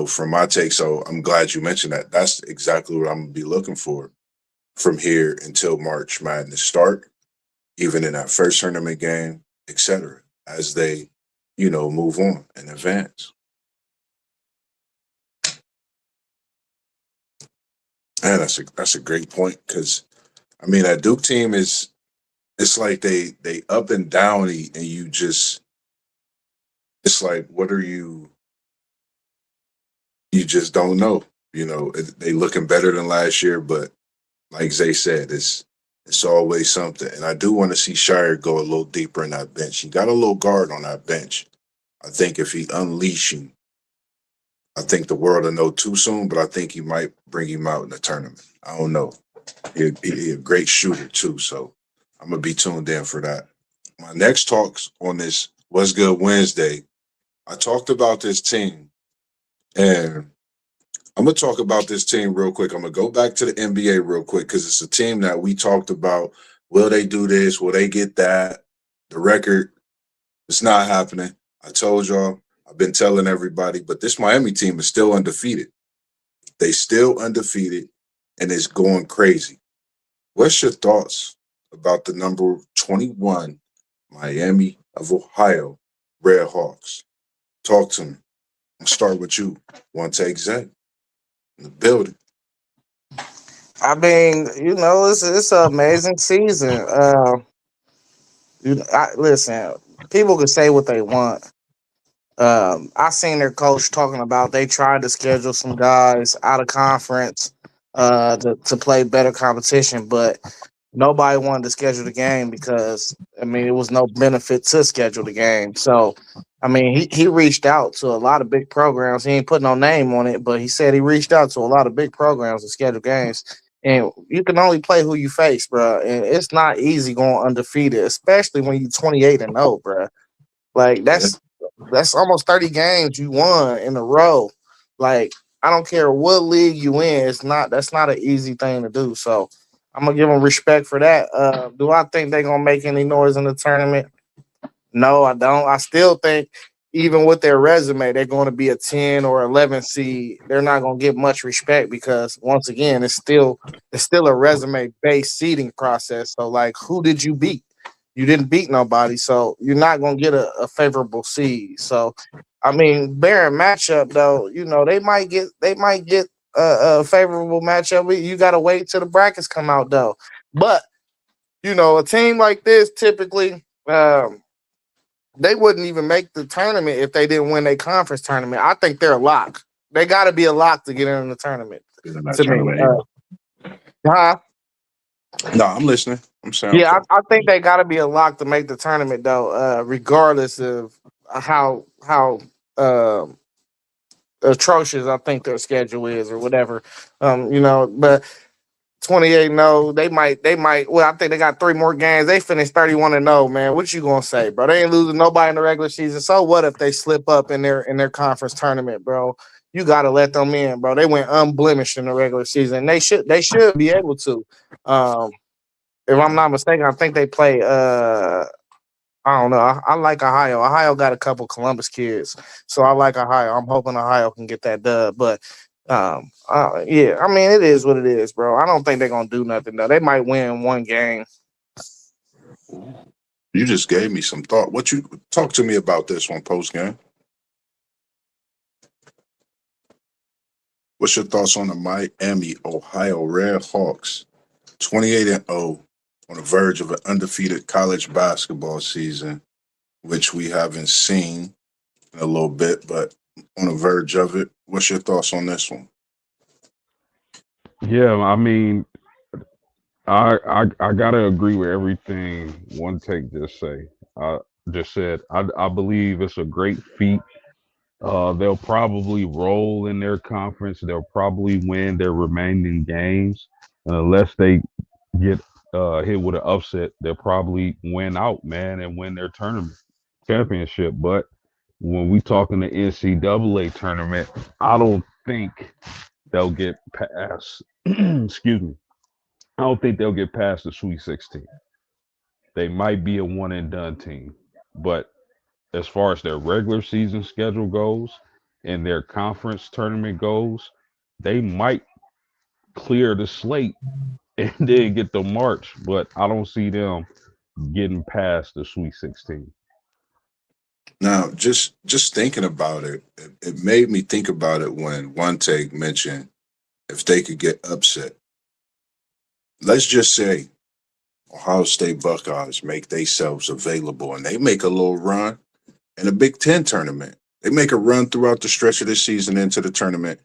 from my take. So I'm glad you mentioned that. That's exactly what I'm gonna be looking for from here until March Madness start, even in that first tournament game, etc. As they, move on and advance. And that's a great point because I mean that Duke team is it's like they up and downy and you just it's like what are you just don't know. They looking better than last year, but like Zay said, it's always something. And I do want to see Shire go a little deeper in that bench. He got a little guard on that bench. I think if he unleash him, I think the world will know too soon, but I think he might bring him out in the tournament. I don't know. He a great shooter too, so I'm gonna be tuned in for that. My next talks on this What's Good Wednesday. I talked about this team, and I'm gonna talk about this team real quick. I'm gonna go back to the NBA real quick because it's a team that we talked about. Will they do this? Will they get that? The record, it's not happening. I told y'all. I've been telling everybody, but this Miami team is still undefeated. They still undefeated, and it's going crazy. What's your thoughts about the number 21 Miami of Ohio Red Hawks? Talk to me. I'll start with you. One take, Zay, in the building. I mean, it's an amazing season. Listen, people can say what they want. I seen their coach talking about they tried to schedule some guys out of conference to play better competition, but nobody wanted to schedule the game because I mean it was no benefit to schedule the game. So I mean he reached out to a lot of big programs. He ain't put no name on it, but he said he reached out to a lot of big programs to schedule games. And you can only play who you face, bro. And it's not easy going undefeated, especially when you're 28-0, bro. Like Yeah. that's almost 30 games you won in a row. Like I don't care what league you in, that's not an easy thing to do. So I'm gonna give them respect for that. Do I think they're gonna make any noise in the tournament? No, I don't. I still think even with their resume, they're going to be a 10 or 11 seed. They're not going to get much respect because once again, it's still a resume based seeding process. So like, who did you beat? You didn't beat nobody, so you're not going to get a favorable seed. So, I mean, bearing matchup though, they might get a favorable matchup. You got to wait till the brackets come out though. But a team like this typically. They wouldn't even make the tournament if they didn't win a conference tournament. I think they're a lock. They got to be a lock to get in the tournament. in that To me, tournament. huh? No, I'm listening. I'm saying Yeah, okay. I think they got to be a lock to make the tournament though, regardless of how um atrocious I think their schedule is or whatever. But 28 0, they might well, I think they got three more games. They finished 31-0, man. What you gonna say, bro? They ain't losing nobody in the regular season. So what if they slip up in their conference tournament, bro? You gotta let them in, bro. They went unblemished in the regular season. They should be able to. Um, if I'm not mistaken, I think they play I don't know. I like Ohio. Ohio got a couple Columbus kids, so I like Ohio. I'm hoping Ohio can get that dub. But yeah, I mean, it is what it is, bro. I don't think they're gonna do nothing though. They might win one game. Ooh, you just gave me some thought. What you talk to me about this one post game? What's your thoughts on the Miami, Ohio Red Hawks, 28-0, on the verge of an undefeated college basketball season, which we haven't seen in a little bit, but on the verge of it. What's your thoughts on this one? Yeah, I mean, I gotta agree with everything one take just said. I believe it's a great feat. They'll probably roll in their conference. They'll probably win their remaining games, unless they get hit with an upset. They'll probably win out, man, and win their tournament championship. But when we talk in the NCAA tournament, I don't think they'll get past. Excuse me. I don't think they'll get past the Sweet 16. They might be a one and done team, but as far as their regular season schedule goes and their conference tournament goes, they might clear the slate and then get the March, but I don't see them getting past the Sweet 16. Now, just thinking about it, it made me think about it when one take mentioned if they could get upset. Let's just say Ohio State Buckeyes make themselves available and they make a little run in a Big Ten tournament. They make a run throughout the stretch of the season into the tournament,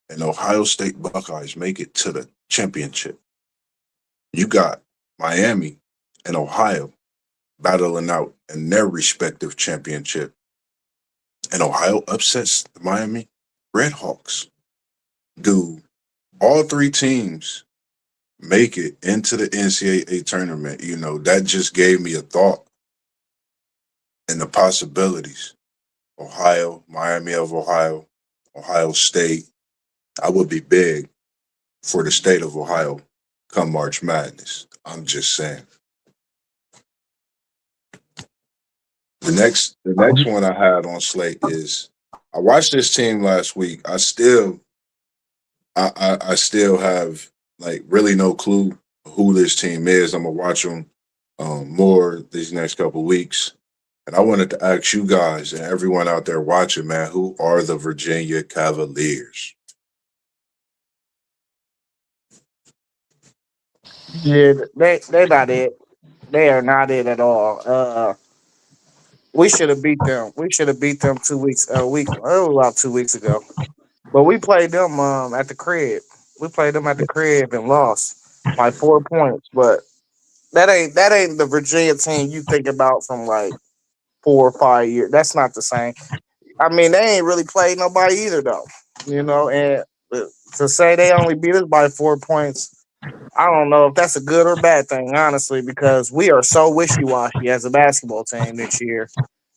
and Ohio State Buckeyes make it to the championship. You got Miami and Ohio battling out in their respective championship, and Ohio upsets the Miami Redhawks. Do all three teams make it into the NCAA tournament? That just gave me a thought and the possibilities. Ohio, Miami of Ohio, Ohio State. I would be big for the state of Ohio come March Madness. I'm just saying. The next one I had on slate is I watched this team last week. I still have like really no clue who this team is. I'm gonna watch them more these next couple weeks. And I wanted to ask you guys and everyone out there watching, man, who are the Virginia Cavaliers? Yeah, they not it. They are not it at all. We should have beat them. We should have beat them 2 weeks a week. It was about 2 weeks ago. But we played them at the crib. We played them at the crib and lost by 4 points. But that ain't the Virginia team you think about from like 4 or 5 years. That's not the same. I mean, they ain't really played nobody either though. And to say they only beat us by 4 points, I don't know if that's a good or bad thing, honestly, because we are so wishy washy as a basketball team this year.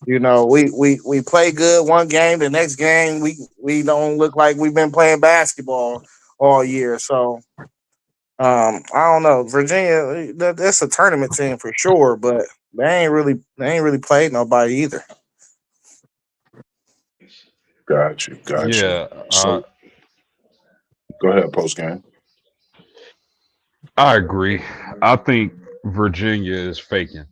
We play good one game, the next game we don't look like we've been playing basketball all year. So I don't know. Virginia, that's a tournament team for sure, but they ain't really played nobody either. Got you, got you. Yeah, So go ahead, post game. I agree. I think Virginia is faking.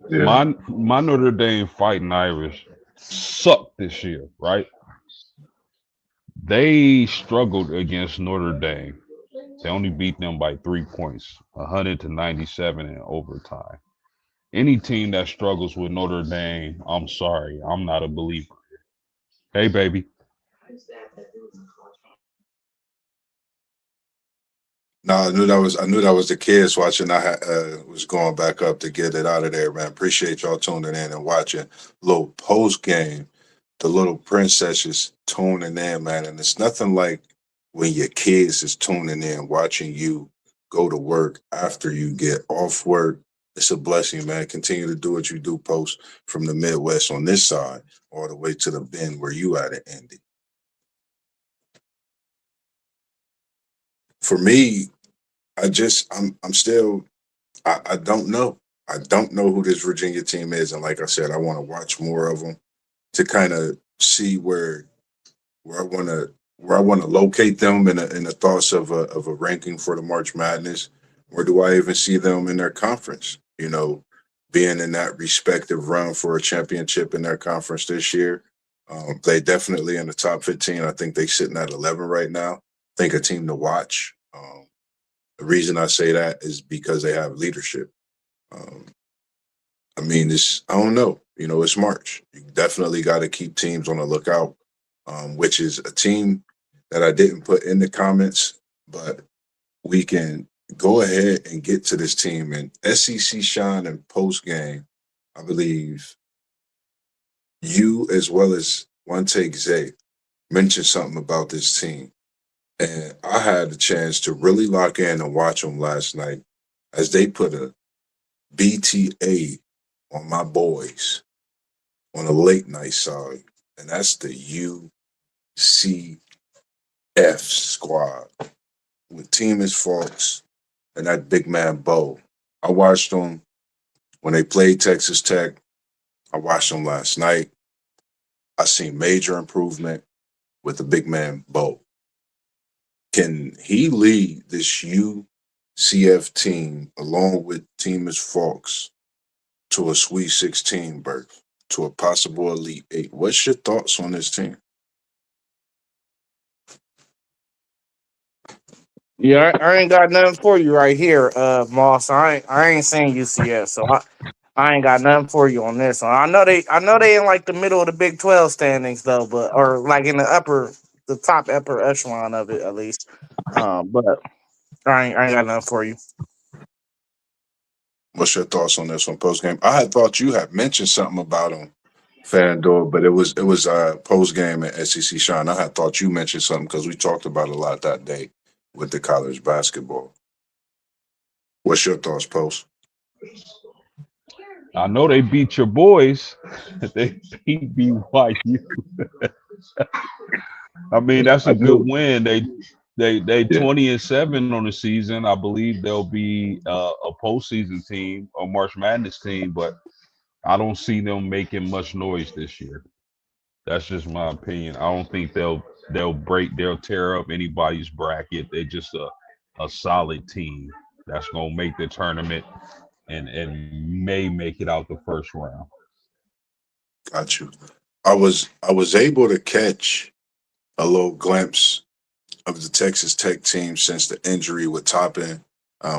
Yeah. My Notre Dame Fighting Irish sucked this year, right? They struggled against Notre Dame. They only beat them by 3 points, 100 to 97 in overtime. Any team that struggles with Notre Dame, I'm sorry, I'm not a believer. Hey, baby. No, I knew that was the kids watching. Was going back up to get it out of there, man. Appreciate y'all tuning in and watching. Little post game, the little princesses tuning in, man. And it's nothing like when your kids is tuning in, watching you go to work after you get off work. It's a blessing, man. Continue to do what you do, post from the Midwest on this side all the way to the bend where you at it, Indy. For me, I'm still I don't know. I don't know who this Virginia team is, and like I said, I want to watch more of them to kind of see where I want to where I want to locate them in the thoughts of a ranking for the March Madness. Where do I even see them in their conference? Being in that respective run for a championship in their conference this year. They definitely in the top 15. I think they sitting at 11 right now. I think a team to watch. The reason I say that is because they have leadership. Um, I mean, I don't know. It's March. You definitely got to keep teams on the lookout, which is a team that I didn't put in the comments, but we can go ahead and get to this team. And SEC Shine and post game, I believe you as well as One Take Zay mentioned something about this team. And I had the chance to really lock in and watch them last night as they put a BTA on my boys on a late night side, and that's the UCF squad with Team is Fox and that big man Bo. I watched them when they played Texas Tech. I watched them last night. I seen major improvement with the big man Bo. Can he lead this UCF team along with Team is Fox to a Sweet 16 berth, to a possible Elite Eight? What's your thoughts on this team? Yeah, I ain't got nothing for you right here, Moss. I ain't saying UCF, so I ain't got nothing for you on this one. I know they in like the middle of the Big 12 standings though, but or like in the top upper echelon of it at least. But I ain't got nothing for you. What's your thoughts on this one post game? I had thought you had mentioned something about him, FanDuel, but it was post game at SEC Shine. I had thought you mentioned something because we talked about it a lot that day with the college basketball. What's your thoughts, post? I know they beat your boys. They beat BYU. I mean, that's I a good do. win. They Yeah, 20-7 on the season. I believe they'll be a postseason team, a March Madness team, but I don't see them making much noise this year. That's just my opinion. I don't think they'll tear up anybody's bracket. They're just a solid team that's gonna make the tournament and may make it out the first round. got you. I was able to catch a little glimpse of the Texas Tech team since the injury with Toppin.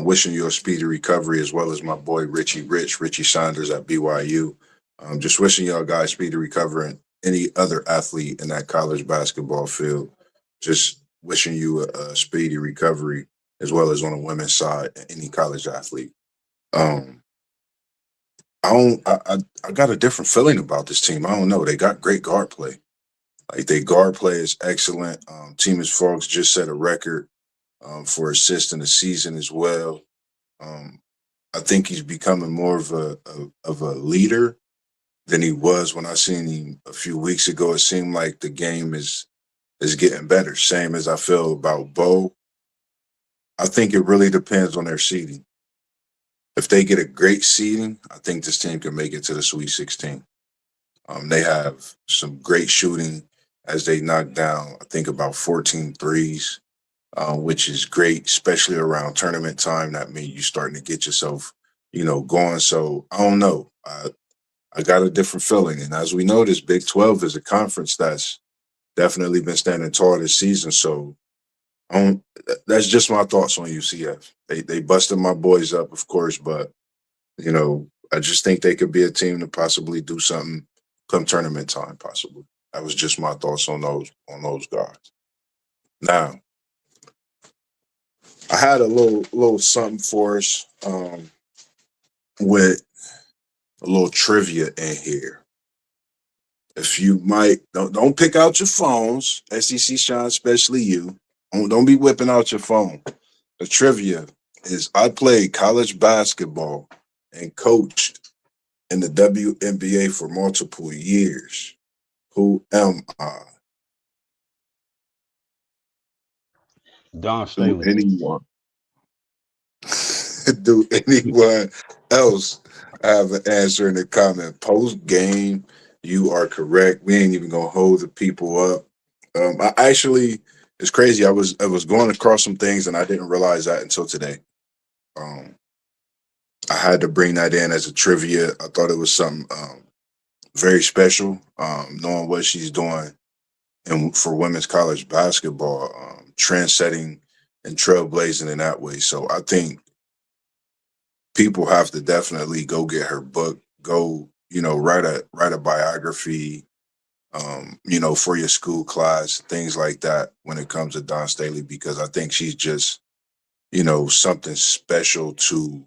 Wishing you a speedy recovery, as well as my boy Richie Saunders at BYU. Just wishing y'all guys speedy recovery and any other athlete in that college basketball field. Just wishing you a speedy recovery, as well as on the women's side, any college athlete. Um, I don't. I got a different feeling about this team. I don't know. They got great guard play. Like they guard play is excellent. Team is Fox just set a record for assists in the season as well. Um, I think he's becoming more of a leader than he was when I seen him a few weeks ago. It seemed like the game is getting better. Same as I feel about Bo. I think it really depends on their seeding. If they get a great seeding, I think this team can make it to the Sweet 16. They have some great shooting as they knock down, I think, about 14 threes, which is great, especially around tournament time. That means you're starting to get yourself, going. So I don't know. I got a different feeling. And as we know, this Big 12 is a conference that's definitely been standing tall this season. So that's just my thoughts on UCF. They busted my boys up, of course, but I just think they could be a team to possibly do something come tournament time, possibly. That was just my thoughts on those guys. Now, I had a little something for us with a little trivia in here. If you might don't pick out your phones, SEC Shine, especially you. Don't be whipping out your phone. The trivia is I played college basketball and coached in the WNBA for multiple years. Who am I? Don Do Staley. anyone do anyone else have an answer in the comment? Post game, you are correct. We ain't even gonna hold the people up. I actually, it's crazy. I was going across some things and I didn't realize that until today. Um, I had to bring that in as a trivia. I thought it was something very special. Knowing what she's doing and for women's college basketball, trend setting and trailblazing in that way. So I think people have to definitely go get her book, go, write a biography, for your school class, things like that when it comes to Don Staley, because I think she's just, something special to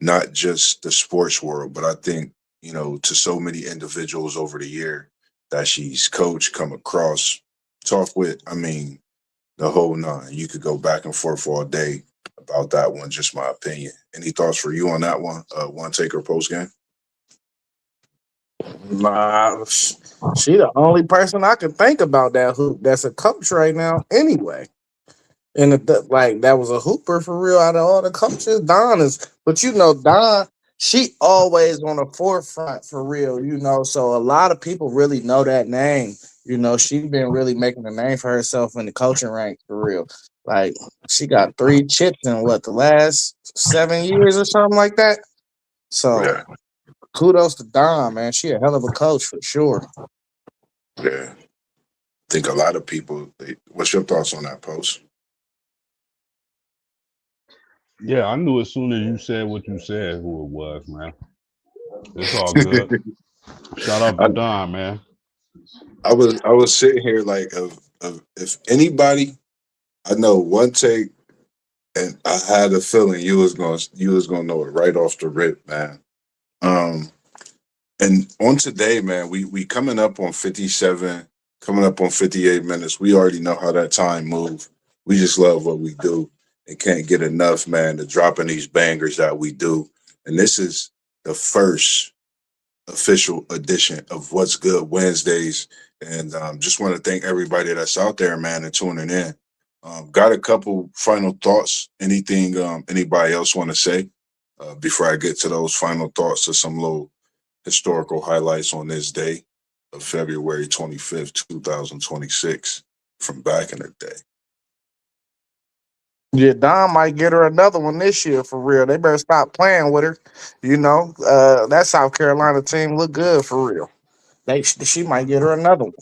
not just the sports world, but I think, to so many individuals over the year that she's coached, come across, talk with. I mean, the whole nine. You could go back and forth all day about that one. Just my opinion. Any thoughts for you on that one? One taker post game. Nah, she the only person I can think about that's a coach right now. Anyway, and like that was a hooper for real out of all the coaches. Don is, but Don, she always on the forefront for real. So a lot of people really know that name. She been really making a name for herself in the coaching ranks for real. Like she got 3 chips in what the last 7 years or something like that. So Yeah, kudos to Don, man. She a hell of a coach for sure. yeah. I think a lot of people. What's your thoughts on that post? Yeah, I knew as soon as you said what you said who it was, man. It's all good. Shout out to I, Don, man. I was sitting here like of if anybody I know one take, and I had a feeling you was gonna know it right off the rip, man. Um, and on today, man, we coming up on 57, coming up on 58 minutes. We already know how that time move. We just love what we do and can't get enough, man, to dropping these bangers that we do. And this is the first official edition of What's Good Wednesdays. And just want to thank everybody that's out there, man, and tuning in. Got a couple final thoughts. Anything anybody else want to say before I get to those final thoughts to some little historical highlights on this day of February 25th, 2026 from back in the day. Yeah, Don might get her another one this year for real. They better stop playing with her. That South Carolina team look good for real. She might get her another one.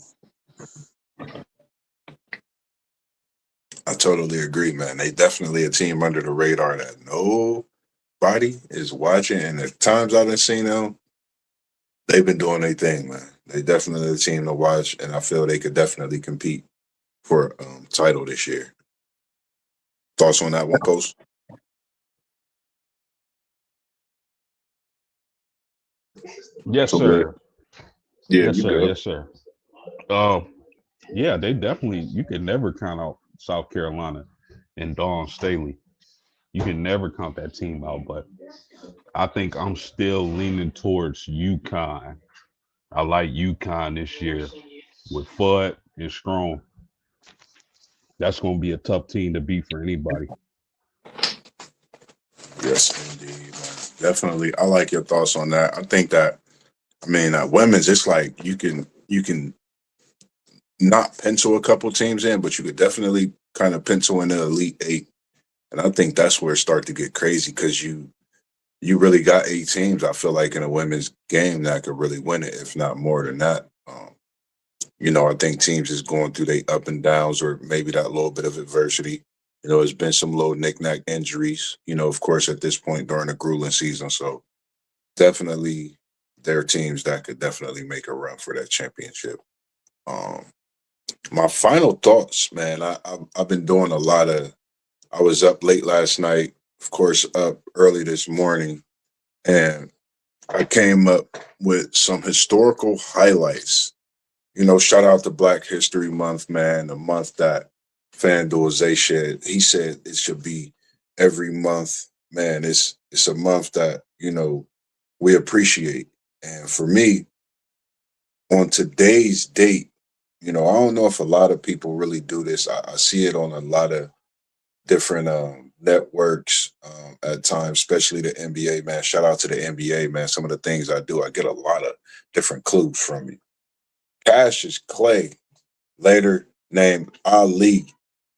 I totally agree, man. They definitely a team under the radar that nobody is watching. And the times I've seen them, they've been doing their thing, man. They definitely a team to watch, and I feel they could definitely compete for title this year. Thoughts on that one, Post? Yes, So good. sir. Yeah, Yes, you sir. good. Yes, sir. Um, yeah, they definitely. You can never count out South Carolina and Dawn Staley. You can never count that team out. But I think I'm still leaning towards UConn. I like UConn this year with Fudd and Strong. That's going to be a tough team to beat for anybody. Yes, indeed, man. Definitely. I like your thoughts on that. I think that women's, it's like you can not pencil a couple teams in, but you could definitely kind of pencil in the elite eight. And I think that's where it starts to get crazy because you really got 8 teams. I feel like in a women's game that could really win it, if not more than that. I think teams is going through their up and downs, or maybe that little bit of adversity. There's been some little knick-knack injuries. Of course, at this point during the grueling season. So definitely, there are teams that could definitely make a run for that championship. Um, my final thoughts, man. I've been doing a lot of I was up late last night, of course, up early this morning, and I came up with some historical highlights. Shout out to Black History Month, man, the month that FanDuel Zay said he said it should be every month. Man, it's a month that, we appreciate. And for me, on today's date, I don't know if a lot of people really do this. I see it on a lot of different networks at times, especially the NBA, man. Shout out to the NBA, man. Some of the things I do, I get a lot of different clues from you. Cassius Clay, later named Ali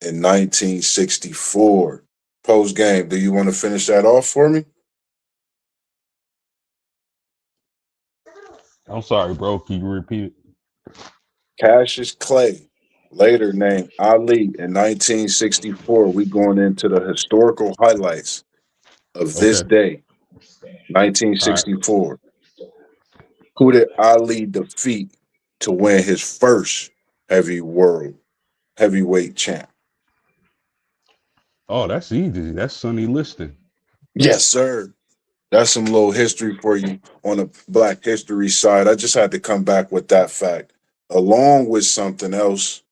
in 1964. Post game, do you want to finish that off for me? I'm sorry, bro. Can you repeat it? Cassius Clay, later named Ali in 1964. We going into the historical highlights of this Okay. day, All right. 1964. Who did Ali defeat to win his first heavyweight champ? Oh, that's easy. That's Sonny Liston. Yes, sir. That's some little history for you on the Black History side. I just had to come back with that fact, along with something else.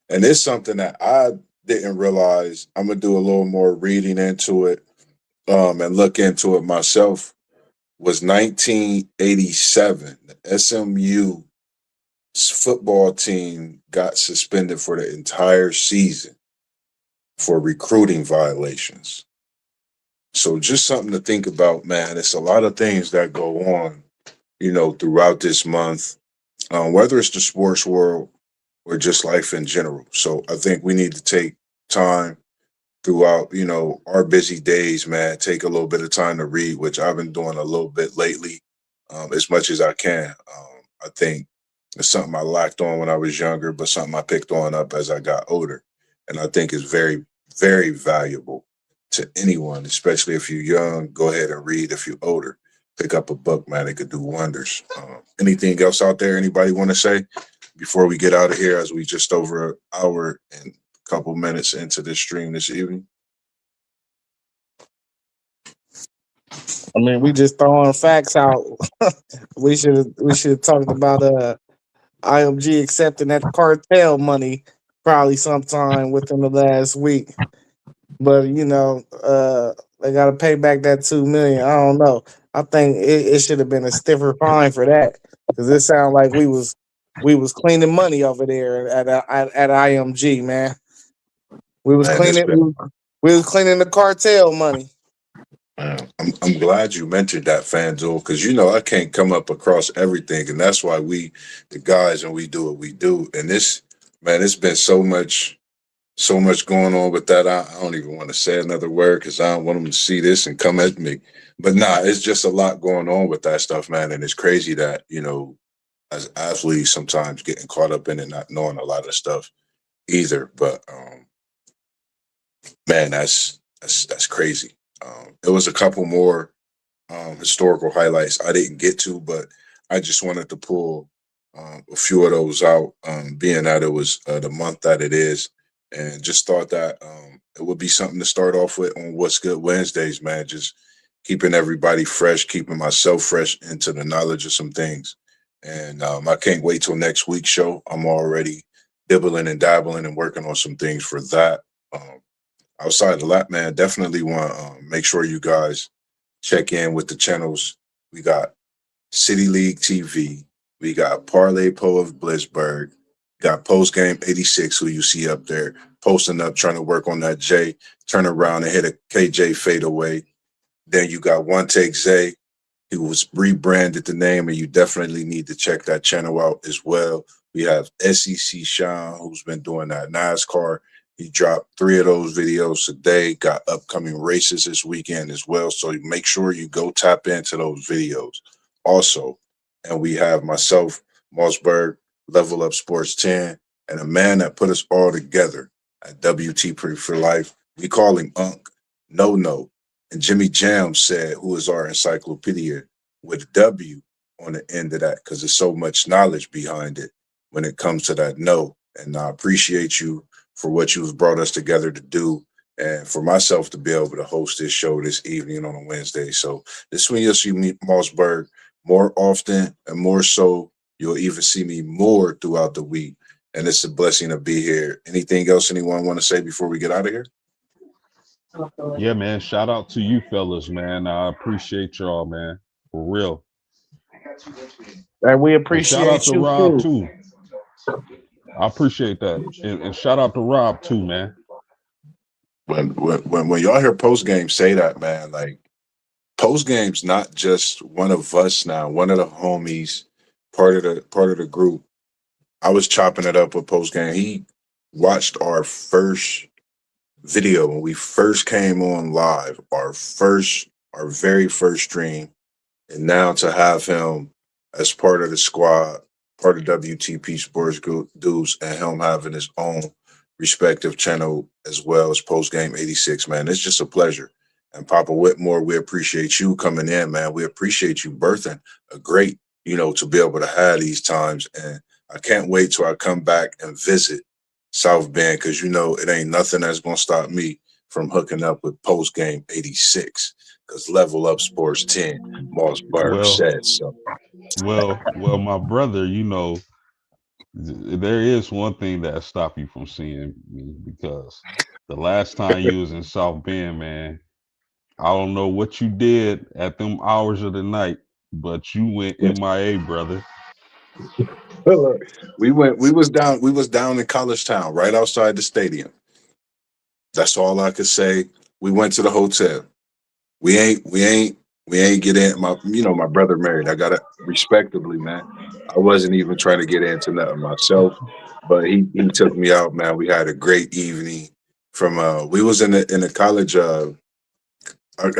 And it's something that I didn't realize. I'm gonna do a little more reading into it, and look into it myself. Was 1987. The SMU football team got suspended for the entire season for recruiting violations. So just something to think about, man. It's a lot of things that go on, throughout this month, whether it's the sports world or just life in general. So I think we need to take time throughout, our busy days, man. Take a little bit of time to read, which I've been doing a little bit lately, as much as I can. I think it's something I lacked on when I was younger, but something I picked on up as I got older. And I think is very, very valuable to anyone, especially if you're young. Go ahead and read. If you're older, pick up a book, man. It could do wonders. Anything else out there? Anybody want to say before we get out of here, as we just over an hour and a couple minutes into this stream this evening? I mean, we just throwing facts out. We should have talked about IMG accepting that cartel money probably sometime within the last week. But they got to pay back that 2 million. I don't know. I think it should have been a stiffer fine for that because it sounded like we was cleaning money over there at IMG, man. We was Man, it's cleaning been. we was cleaning the cartel money. I'm glad you mentioned that, FanDuel, because I can't come up across everything, and that's why we, the guys, and we do what we do. And this, man, it's been so much going on with that. I don't even want to say another word because I don't want them to see this and come at me. But nah, it's just a lot going on with that stuff, man. And it's crazy that, as athletes sometimes getting caught up in it, not knowing a lot of stuff either. But man, that's crazy. There was a couple more historical highlights I didn't get to, but I just wanted to pull a few of those out, being that it was the month that it is, and just thought that it would be something to start off with on What's Good Wednesdays, man. Just keeping everybody fresh, keeping myself fresh into the knowledge of some things. And I can't wait till next week's show. I'm already dibbling and dabbling and working on some things for that. Um, Outside of that, man, definitely want to make sure you guys check in with the channels. We got City League TV. We got Parlay Po of Blitzburg. Got Post Game 86, who you see up there, posting up, trying to work on that J, turn around and hit a KJ fadeaway. Then you got One Take Zay, who was rebranded the name, and you definitely need to check that channel out as well. We have SEC Sean, who's been doing that NASCAR. He dropped 3 of those videos today, got upcoming races this weekend as well. So make sure you go tap into those videos also. And we have myself, MossBurgh, Level Up Sports 10, and a man that put us all together at WT Pretty for Life. We call him Unc, No. And Jimmy Jam said, who is our encyclopedia, with a W on the end of that, because there's so much knowledge behind it when it comes to that no. And I appreciate you for what you've brought us together to do. and for myself to be able to host this show this evening on a Wednesday. So this one you'll see me MossBurgh more often and more so. You'll even see me more throughout the week. And it's a blessing to be here. Anything else anyone want to say before we get out of here? Yeah, man. Shout out to you fellas, man. I appreciate y'all, man. For real. And we And shout out appreciate to you Rob too. too. I appreciate that. And shout out to Rob too, man. When y'all hear post game say that, man, like post game's not just one of us now, one of the homies, part of the group. I was chopping it up with post game. He watched our first video when we first came on live, our very first stream, and now to have him as part of the squad, part of WTP Sports Group dudes, and him having his own respective channel as well as Post Game 86, man, it's just a pleasure. And Papa Whitmore, we appreciate you coming in, man. We appreciate you birthing a great, to be able to have these times. And I can't wait till I come back and visit South Bend because it ain't nothing that's gonna stop me from hooking up with Post Game 86 because Level Up Sports 10, MossBurgh Well, said so. well, my brother, there is one thing that stop you from seeing me because the last time you was in South Bend, man, I don't know what you did at them hours of the night, but you went MIA, brother. Look, we was down in College Town, right outside the stadium. That's all I could say. We went to the hotel. We ain't get in. My brother married. I got it respectably, man. I wasn't even trying to get into nothing myself, but he took me out, man. We had a great evening. From we was in the college. I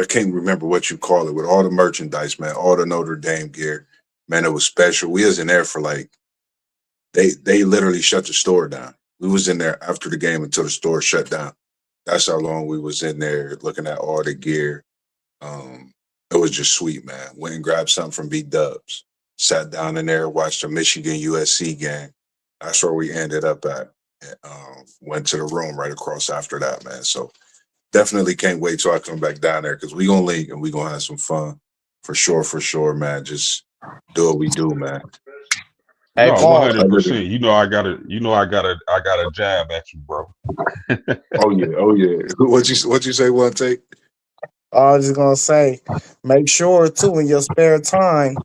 can't remember what you call it with all the merchandise, man. All the Notre Dame gear, man. It was special. We was in there for like they literally shut the store down. We was in there after the game until the store shut down. That's how long we was in there looking at all the gear. It was just sweet, man. Went and grabbed something from B Dubs. Sat down in there, watched the Michigan USC game. That's where we ended up at. And, went to the room right across after that, man. So definitely can't wait till I come back down there because we gonna link and we gonna have some fun for sure, man. Just do what we do, man. Hey, No, one Paul. hundred Other than percent. I got a jab at you, bro. oh yeah. What you say? One take. I was just gonna say, make sure too in your spare time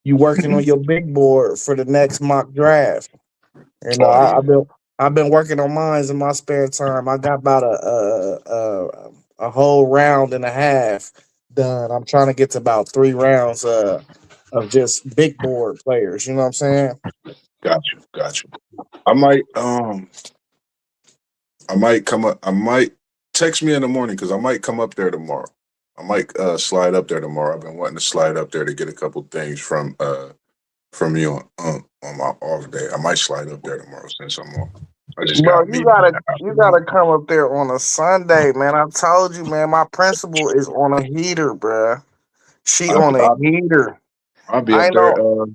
you working on your big board for the next mock draft. Oh I've been working on mines in my spare time. I got about a whole round and a half done. I'm trying to get to about 3 rounds of just big board players. You know what I'm saying? got you. I might come up. I might text me in the morning because I might come up there tomorrow. I might slide up there tomorrow. I've been wanting to slide up there to get a couple things from you on my off day. I might slide up there tomorrow since I'm off. I just got Bro, a you meeting in gotta the you afternoon. gotta come up there on a Sunday, man. I told you, man. My principal is on a heater, bruh. She I, on a I heater. I'll be I up there. know.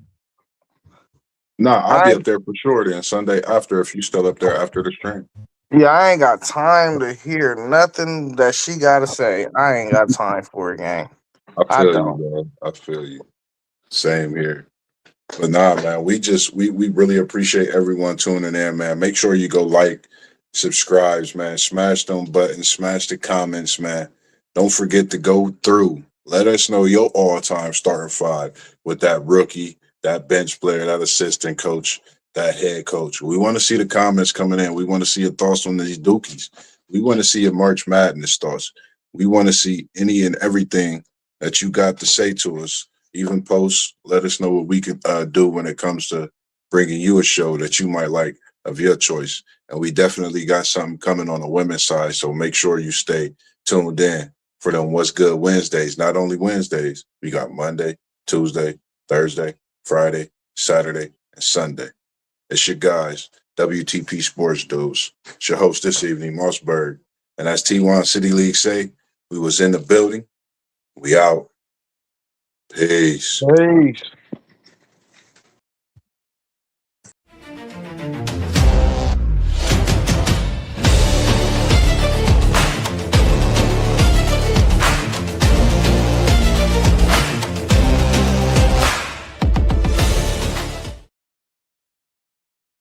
Nah, I'll I be up there for sure. Then Sunday after, if you still up there after the stream. Yeah, I ain't got time to hear nothing that she gotta say. I ain't got time for it, gang. I I feel you, don't. man. I feel you. Same here. But nah, man, we really appreciate everyone tuning in, man. Make sure you go like, subscribes, man. Smash them buttons, smash the comments, man. Don't forget to go through. Let us know your all-time starting five with that rookie, that bench player, that assistant coach, that head coach. We want to see the comments coming in. We want to see your thoughts on these dookies. We want to see your March Madness thoughts. We want to see any and everything that you got to say to us, even post. Let us know what we could do when it comes to bringing you a show that you might like of your choice. And we definitely got something coming on the women's side. So make sure you stay tuned in for them What's Good Wednesdays. Not only Wednesdays, we got Monday, Tuesday, Thursday, Friday, Saturday, and Sunday. It's your guys, WTP Sports Dudes. It's your host this evening, MossBurgh. And as T1 City League say, we was in the building. We out. Peace. Peace.